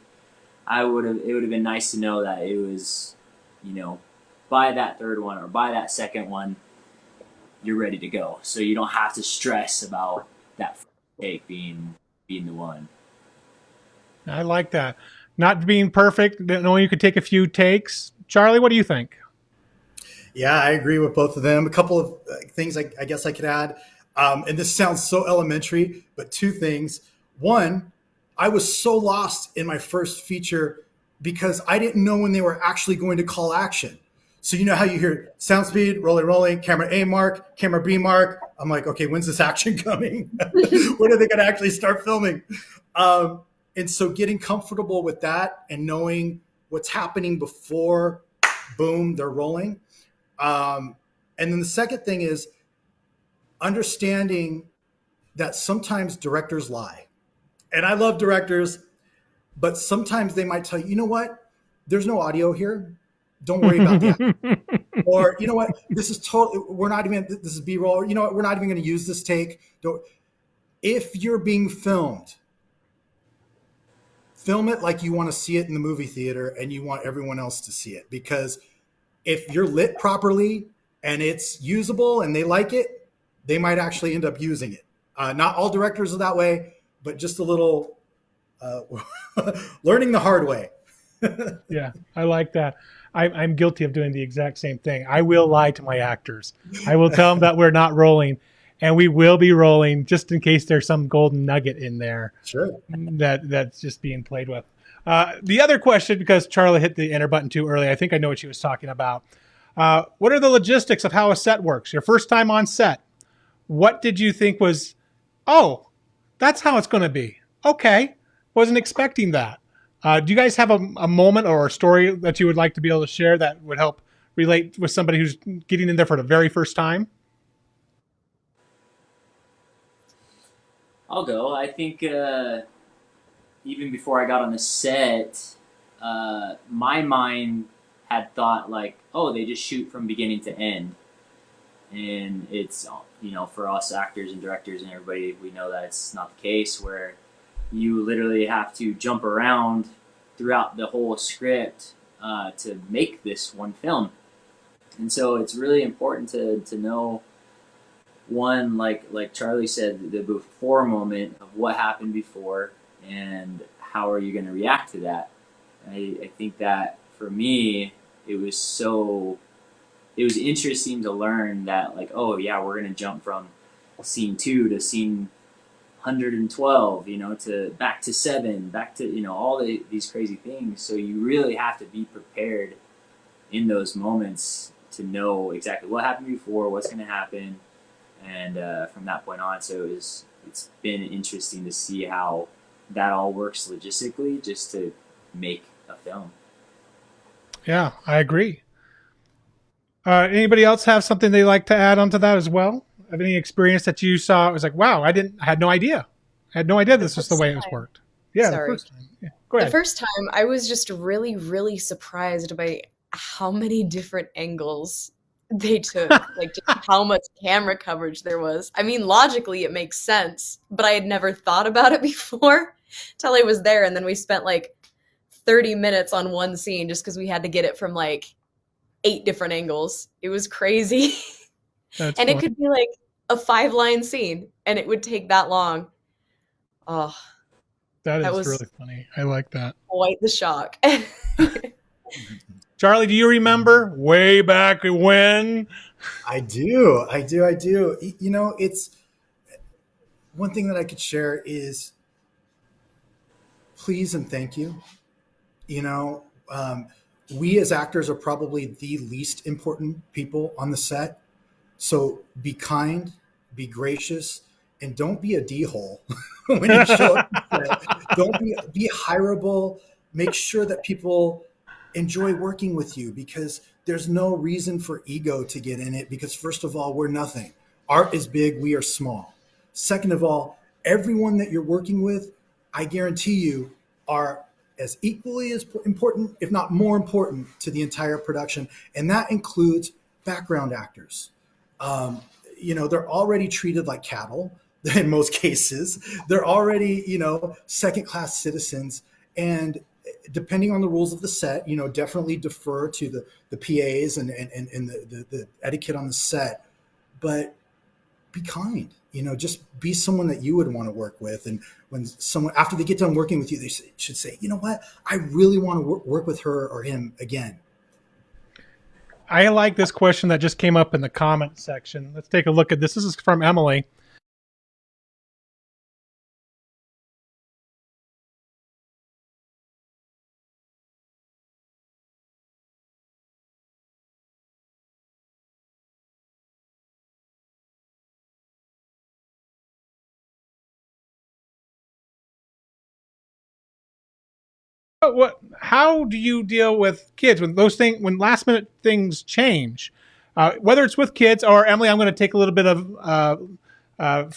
it would have been nice to know that it was, by that third one or by that second one, you're ready to go. So you don't have to stress about that take being the one. I like that. Not being perfect, knowing you could take a few takes. Charlie, what do you think? Yeah, I agree with both of them. A couple of things I guess I could add. And this sounds so elementary, but 2 things. One, I was so lost in my first feature because I didn't know when they were actually going to call action. So you know how you hear sound speed, rolling, camera A mark, camera B mark. I'm like, okay, when's this action coming? When are they going to actually start filming? And so getting comfortable with that and knowing what's happening before, boom, they're rolling. And then the second thing is understanding that sometimes directors lie. And I love directors, but sometimes they might tell you, you know what? There's no audio here. Don't worry about the acting. Or, you know what, this is totally, we're not even, this is B-roll. Or, you know what, we're not even going to use this take. Don't, if you're being filmed, film it like you want to see it in the movie theater and you want everyone else to see it. Because if you're lit properly and it's usable and they like it, they might actually end up using it. Not all directors are that way, but just a little learning the hard way. Yeah, I like that. I'm guilty of doing the exact same thing. I will lie to my actors. I will tell them that we're not rolling, and we will be rolling just in case there's some golden nugget in there. Sure. That's just being played with. The other question, because Charlie hit the enter button too early, I think I know what she was talking about. What are the logistics of how a set works? Your first time on set, what did you think was, oh, that's how it's going to be? Okay, wasn't expecting that. Do you guys have a moment or a story that you would like to be able to share that would help relate with somebody who's getting in there for the very first time? I'll go. I think even before I got on the set, my mind had thought like, oh, they just shoot from beginning to end. And it's, for us actors and directors and everybody, we know that it's not the case, where you literally have to jump around throughout the whole script to make this one film. And so it's really important to know, one, like Charlie said, the before moment of what happened before and how are you going to react to that. I think that for me, it was interesting to learn that, like, oh yeah, we're going to jump from scene 2 to scene 112, to back to 7, back to, all these crazy things. So you really have to be prepared in those moments to know exactly what happened before, what's going to happen, and from that point on. So it's been interesting to see how that all works logistically just to make a film. Yeah, I agree. Anybody else have something they'd like to add onto that as well? Have any experience that you saw? It was like, wow, I had no idea. I had no idea this was the way it was worked. Yeah, Sorry. The first time. Yeah, go ahead. The first time, I was just really, really surprised by how many different angles they took, like just how much camera coverage there was. I mean, logically, it makes sense, but I had never thought about it before till I was there. And then we spent like 30 minutes on one scene just because we had to get it from like 8 different angles. It was crazy. That's and funny. it could be like a 5-line scene and it would take that long. Oh, That that is was really funny. I like that. quite the shock. Charlie, do you remember way back when? I do. It's one thing that I could share is please and thank you. We as actors are probably the least important people on the set. So be kind, be gracious, and don't be a D-hole when you show up. Don't be hireable. Make sure that people enjoy working with you, because there's no reason for ego to get in it, because first of all, we're nothing. Art is big, we are small. Second of all, everyone that you're working with, I guarantee you, are as equally as important, if not more important, to the entire production. And that includes background actors. They're already treated like cattle in most cases. They're already, second-class citizens. And depending on the rules of the set, definitely defer to the PAs and the etiquette on the set. But be kind, just be someone that you would want to work with. And when someone, after they get done working with you, they should say, you know what, I really want to work with her or him again. I like this question that just came up in the comment section. Let's take a look at this. This is from Emily. How do you deal with kids when when last minute things change, whether it's with kids or Emily? I'm going to take a little bit of I'm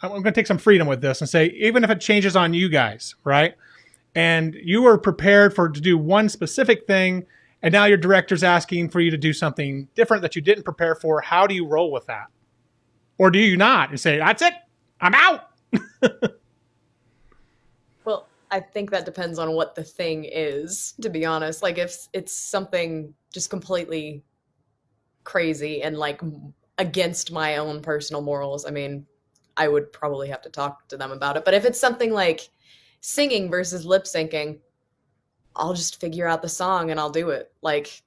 going to take some freedom with this and say, even if it changes on you guys, right? And you were prepared to do one specific thing, and now your director's asking for you to do something different that you didn't prepare for. How do you roll with that? Or do you not and say, that's it, I'm out? Well, I think that depends on what the thing is, to be honest. Like if it's something just completely crazy and like against my own personal morals, I mean, I would probably have to talk to them about it. But if it's something like singing versus lip syncing, I'll just figure out the song and I'll do it. Like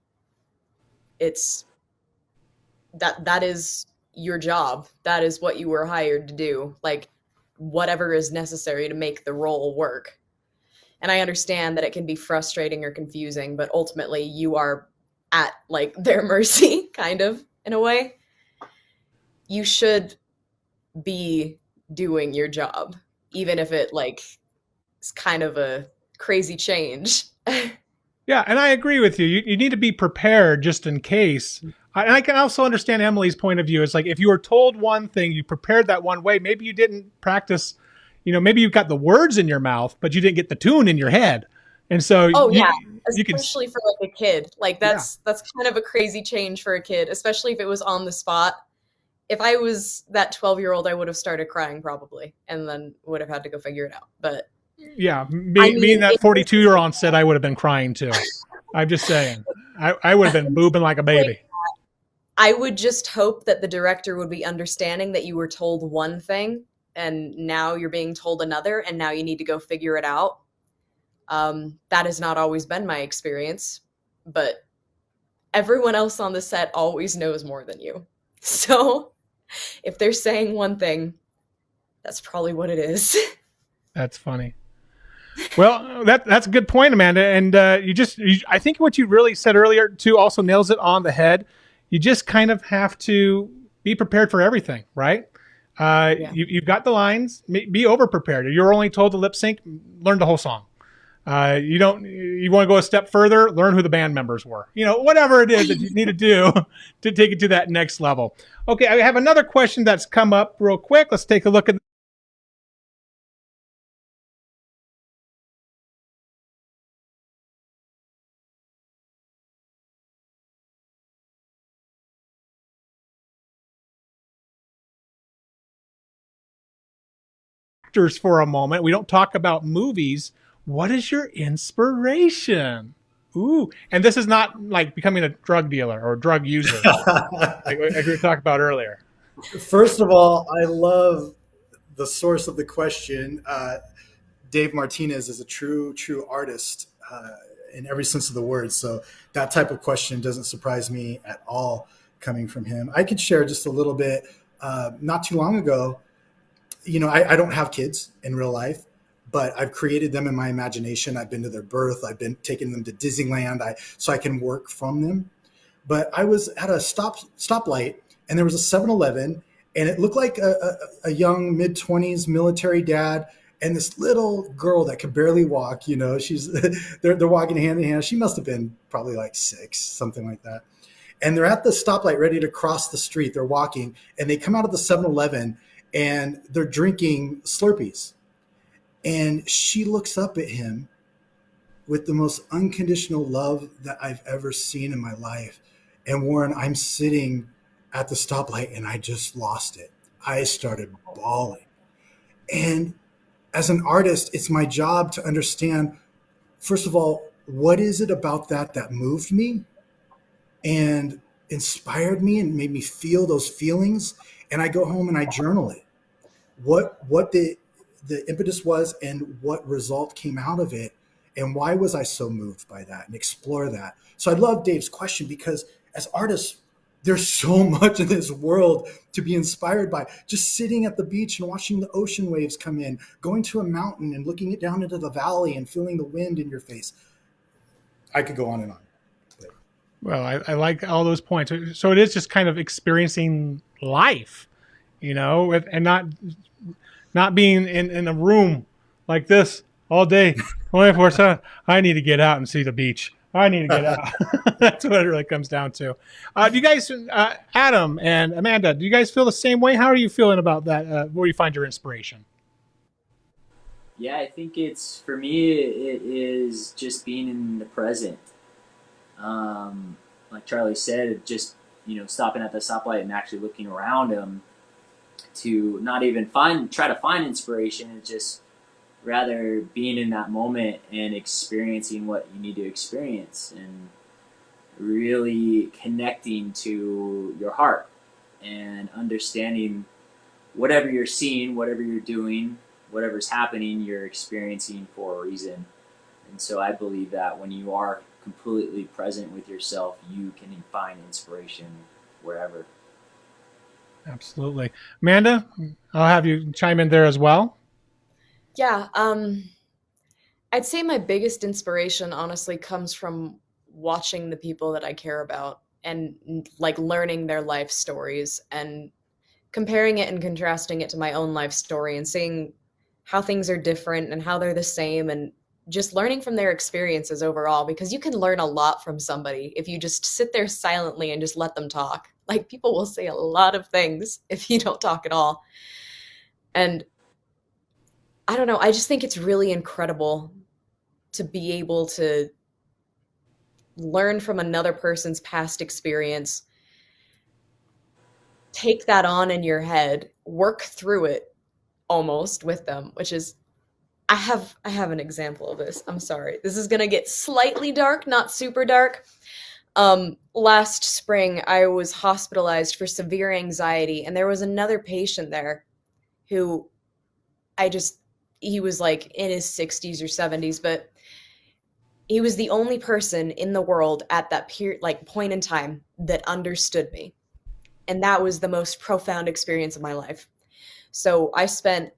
it's that is your job. That is what you were hired to do. Like whatever is necessary to make the role work. And I understand that it can be frustrating or confusing, but ultimately you are at like their mercy kind of in a way. You should be doing your job even if it like is kind of a crazy change. Yeah, and I agree with you. You need to be prepared just in case. And I can also understand Emily's point of view. It's like if you were told one thing, you prepared that one way, maybe you didn't practice, maybe you've got the words in your mouth, but you didn't get the tune in your head. And so yeah, you can, especially for like a kid. Like that's kind of a crazy change for a kid, especially if it was on the spot. If I was that 12-year-old, I would have started crying probably and then would have had to go figure it out. But yeah, being that 42-year-old on set, I would have been crying too. I'm just saying. I would have been boobing like a baby. I would just hope that the director would be understanding that you were told one thing and now you're being told another and now you need to go figure it out. That has not always been my experience, but everyone else on the set always knows more than you. So if they're saying one thing, that's probably what it is. That's funny. Well, that's a good point, Amanda. And I think what you really said earlier too also nails it on the head. You just kind of have to be prepared for everything, right? You've got the lines, be over prepared. If you're only told to lip sync, learn the whole song. You want to go a step further, learn who the band members were. Whatever it is that you need to do to take it to that next level. Okay, I have another question that's come up real quick. Let's take a look at actors for a moment. We don't talk about movies. What is your inspiration? Ooh, and this is not like becoming a drug dealer or a drug user, like we talked about earlier. First of all, I love the source of the question. Dave Martinez is a true artist in every sense of the word. So that type of question doesn't surprise me at all coming from him. I could share just a little bit. Not too long ago, I don't have kids in real life, but I've created them in my imagination. I've been to their birth. I've been taking them to Disneyland so I can work from them. But I was at a stoplight and there was a 7-Eleven and it looked like a young mid-20s military dad and this little girl that could barely walk. They're walking hand in hand. She must have been probably like 6, something like that. And they're at the stoplight ready to cross the street. They're walking and they come out of the 7-Eleven and they're drinking Slurpees. And she looks up at him with the most unconditional love that I've ever seen in my life. And Warren, I'm sitting at the stoplight and I just lost it. I started bawling. And as an artist, it's my job to understand, first of all, what is it about that moved me and inspired me and made me feel those feelings? And I go home and I journal it. What the impetus was and what result came out of it and why was I so moved by that and explore that. So I love Dave's question because as artists, there's so much in this world to be inspired by. Just sitting at the beach and watching the ocean waves come in, going to a mountain and looking it down into the valley and feeling the wind in your face. I could go on and on. Well, I like all those points. So it is just kind of experiencing life, and not being in a room like this all day, 24/7. I need to get out and see the beach. I need to get out. That's what it really comes down to. Do you guys, Adam and Amanda, do you guys feel the same way? How are you feeling about that? Where do you find your inspiration? Yeah, I think for me, it is just being in the present. Like Charlie said, just stopping at the stoplight and actually looking around him to not even try to find inspiration. It's just rather being in that moment and experiencing what you need to experience and really connecting to your heart and understanding whatever you're seeing, whatever you're doing, whatever's happening, you're experiencing for a reason. And so I believe that when you are completely present with yourself, you can find inspiration wherever. Absolutely. Amanda, I'll have you chime in there as well. Yeah, I'd say my biggest inspiration honestly comes from watching the people that I care about and like learning their life stories and comparing it and contrasting it to my own life story and seeing how things are different and how they're the same and just learning from their experiences overall, because you can learn a lot from somebody if you just sit there silently and just let them talk. Like, people will say a lot of things if you don't talk at all. And I don't know, I just think it's really incredible to be able to learn from another person's past experience, take that on in your head, work through it almost with them, which is I have an example of this. I'm sorry. This is going to get slightly dark, not super dark. Last spring I was hospitalized for severe anxiety, and there was another patient there who he was like in his 60s or 70s, but he was the only person in the world at that point in time that understood me. And that was the most profound experience of my life. So I spent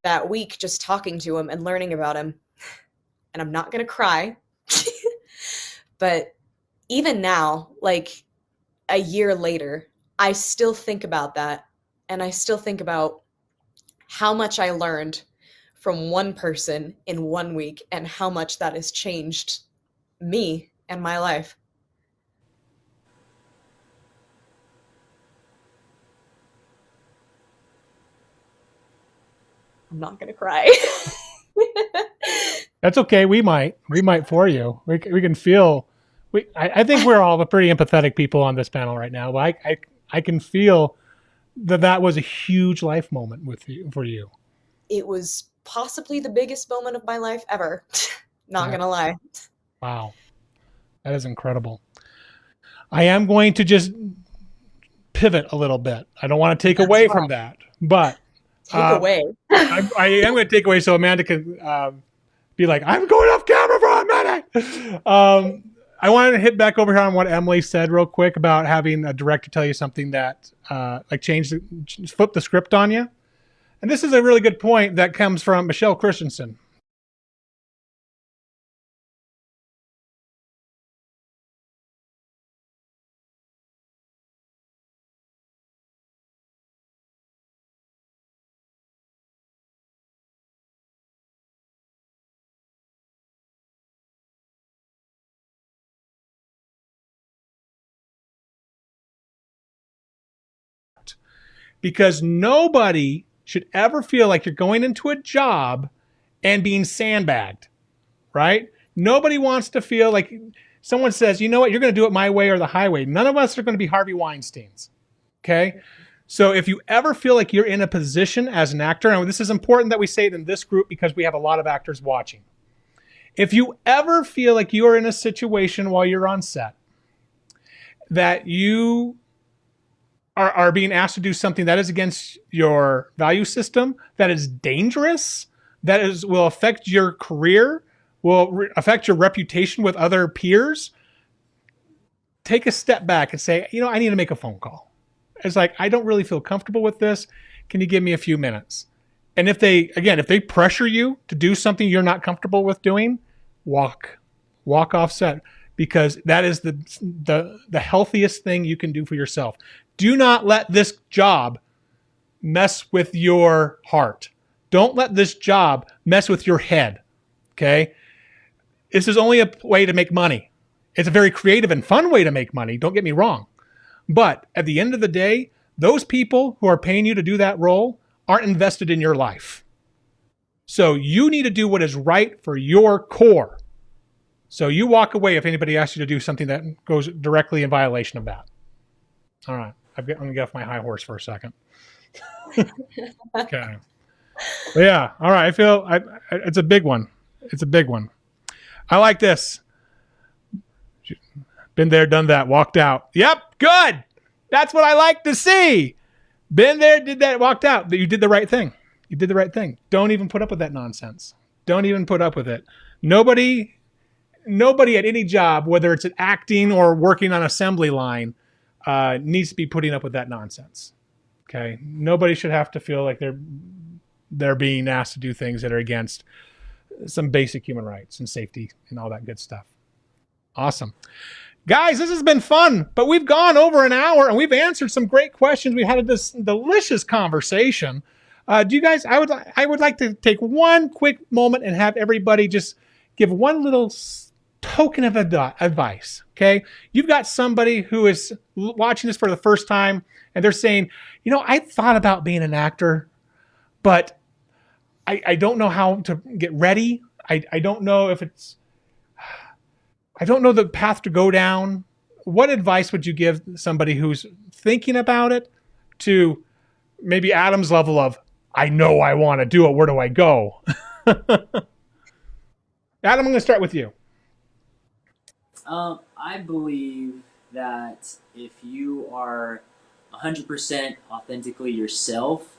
that week just talking to him and learning about him. And I'm not going to cry. But even now, like a year later, I still think about that. And I still think about how much I learned from one person in 1 week and how much that has changed me and my life. I'm not going to cry. That's okay. We might for you. We can feel. I think we're all the pretty empathetic people on this panel right now. But I can feel that was a huge life moment for you. It was possibly the biggest moment of my life ever. Not gonna lie. Wow, that is incredible. I am going to just pivot a little bit. I don't want to take away from that, but take away. I am going to take away so Amanda can be like, I'm going off camera for a minute. I wanted to hit back over here on what Emily said real quick about having a director tell you something that flip the script on you. And this is a really good point that comes from Michelle Christensen. Because nobody should ever feel like you're going into a job and being sandbagged, right? Nobody wants to feel like someone says, you know what, you're going to do it my way or the highway. None of us are going to be Harvey Weinsteins, okay? So if you ever feel like you're in a position as an actor, and this is important that we say it in this group because we have a lot of actors watching. If you ever feel like you are in a situation while you're on set that you are being asked to do something that is against your value system, that is dangerous, will affect your career, will affect your reputation with other peers, take a step back and say, I need to make a phone call. It's like, I don't really feel comfortable with this. Can you give me a few minutes? And if they pressure you to do something you're not comfortable with doing, walk off set, because that is the healthiest thing you can do for yourself. Do not let this job mess with your heart. Don't let this job mess with your head, okay? This is only a way to make money. It's a very creative and fun way to make money, don't get me wrong. But at the end of the day, those people who are paying you to do that role aren't invested in your life. So you need to do what is right for your core. So you walk away if anybody asks you to do something that goes directly in violation of that. All right. I'm going to get off my high horse for a second. Okay. But yeah. All right. It's a big one. It's a big one. I like this. Been there, done that, walked out. Yep. Good. That's what I like to see. Been there, did that, walked out. You did the right thing. You did the right thing. Don't even put up with that nonsense. Don't even put up with it. Nobody at any job, whether it's at acting or working on assembly line, needs to be putting up with that nonsense. Okay? Nobody should have to feel like they're being asked to do things that are against some basic human rights and safety and all that good stuff. Awesome. Guys, this has been fun, but we've gone over an hour and we've answered some great questions. We had this delicious conversation. Do you guys, I would like to take one quick moment and have everybody just give one little token of advice. Okay. You've got somebody who is watching this for the first time and they're saying, I thought about being an actor, but I don't know how to get ready. I don't know I don't know the path to go down. What advice would you give somebody who's thinking about it to maybe Adam's level of, I know I want to do it. Where do I go? Adam, I'm going to start with you. I believe that if you are 100% authentically yourself,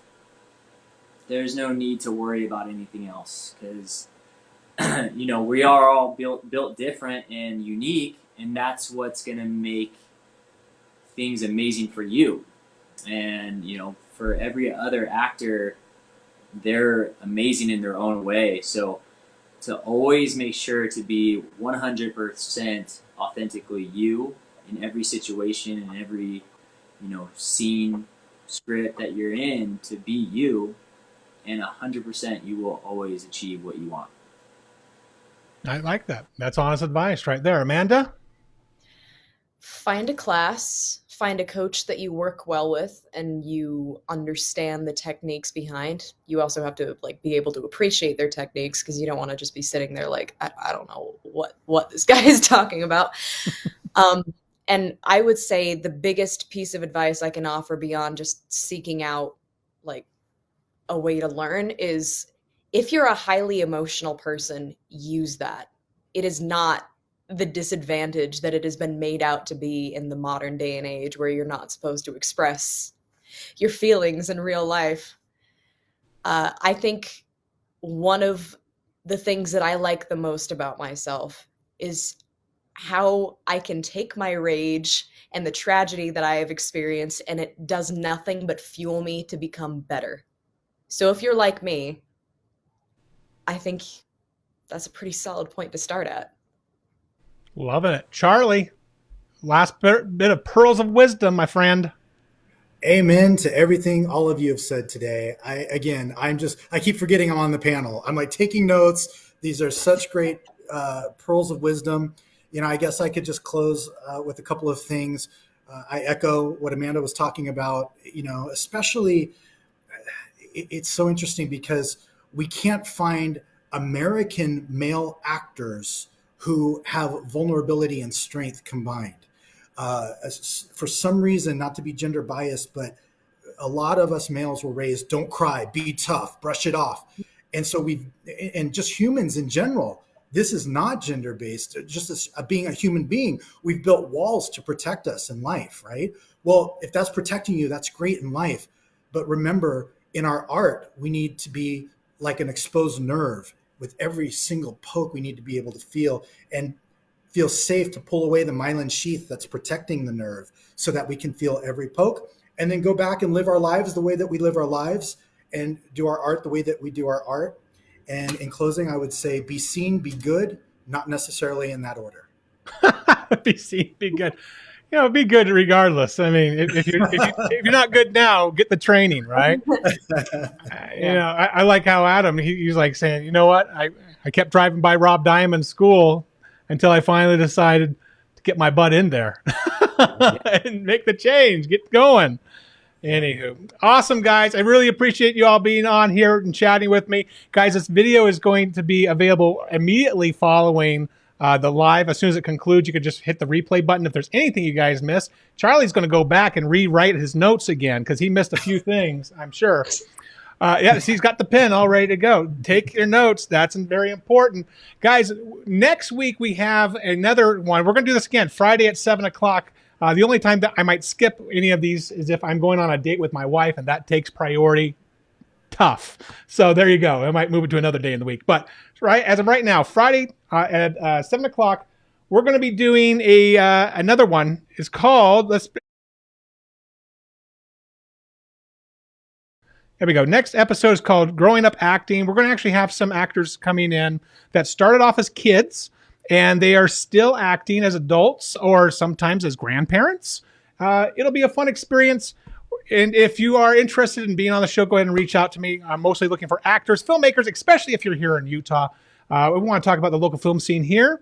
there's no need to worry about anything else because we are all built different and unique, and that's what's going to make things amazing for you. And, for every other actor, they're amazing in their own way. So to always make sure to be 100% authentically you in every situation and every, scene, script that you're in, to be you, and 100% you will always achieve what you want. I like that. That's honest advice right there. Amanda? Find a class, find a coach that you work well with and you understand the techniques behind. You also have to be able to appreciate their techniques because you don't want to just be sitting there like, I don't know what this guy is talking about. And I would say the biggest piece of advice I can offer beyond just seeking out a way to learn is, if you're a highly emotional person, use that. It is not the disadvantage that it has been made out to be in the modern day and age where you're not supposed to express your feelings in real life. I think one of the things that I like the most about myself is how I can take my rage and the tragedy that I have experienced, and it does nothing but fuel me to become better. So if you're like me, I think that's a pretty solid point to start at. Loving it. Charley, last bit of pearls of wisdom, my friend. Amen to everything all of you have said today. I keep forgetting I'm on the panel. I'm taking notes. These are such great pearls of wisdom. I guess I could just close with a couple of things. I echo what Amanda was talking about, especially it's so interesting because we can't find American male actors who have vulnerability and strength combined. For some reason, not to be gender biased, but a lot of us males were raised, don't cry, be tough, brush it off. And so and just humans in general, this is not gender based, just as being a human being, we've built walls to protect us in life, right? Well, if that's protecting you, that's great in life. But remember, in our art, we need to be like an exposed nerve. With every single poke, we need to be able to feel safe to pull away the myelin sheath that's protecting the nerve so that we can feel every poke, and then go back and live our lives the way that we live our lives and do our art the way that we do our art. And in closing, I would say, be seen, be good, not necessarily in that order. Be seen, be good. Be good regardless. I mean, if you're not good now, get the training, right? I like how Adam, he's like saying, you know what? I kept driving by Rob Diamond's school until I finally decided to get my butt in there and make the change, get going. Anywho, awesome, guys. I really appreciate you all being on here and chatting with me. Guys, this video is going to be available immediately following the live. As soon as it concludes, you can just hit the replay button if there's anything you guys missed. Charlie's going to go back and rewrite his notes again because he missed a few things, I'm sure. Yes, he's got the pen all ready to go. Take your notes. That's very important. Guys, next week we have another one. We're going to do this again, Friday at 7 o'clock. The only time that I might skip any of these is if I'm going on a date with my wife, and that takes priority. Tough. So there you go. I might move it to another day in the week. But right as of right now, Friday at 7 o'clock, we're going to be doing another one. It's called, there we go. Next episode is called Growing Up Acting. We're going to actually have some actors coming in that started off as kids, and they are still acting as adults or sometimes as grandparents. It'll be a fun experience. And if you are interested in being on the show, go ahead and reach out to me. I'm mostly looking for actors, filmmakers, especially if you're here in Utah. We want to talk about the local film scene here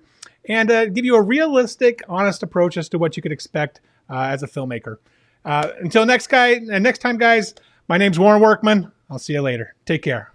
and give you a realistic, honest approach as to what you could expect as a filmmaker. Until next time, guys, my name's Warren Workman. I'll see you later. Take care.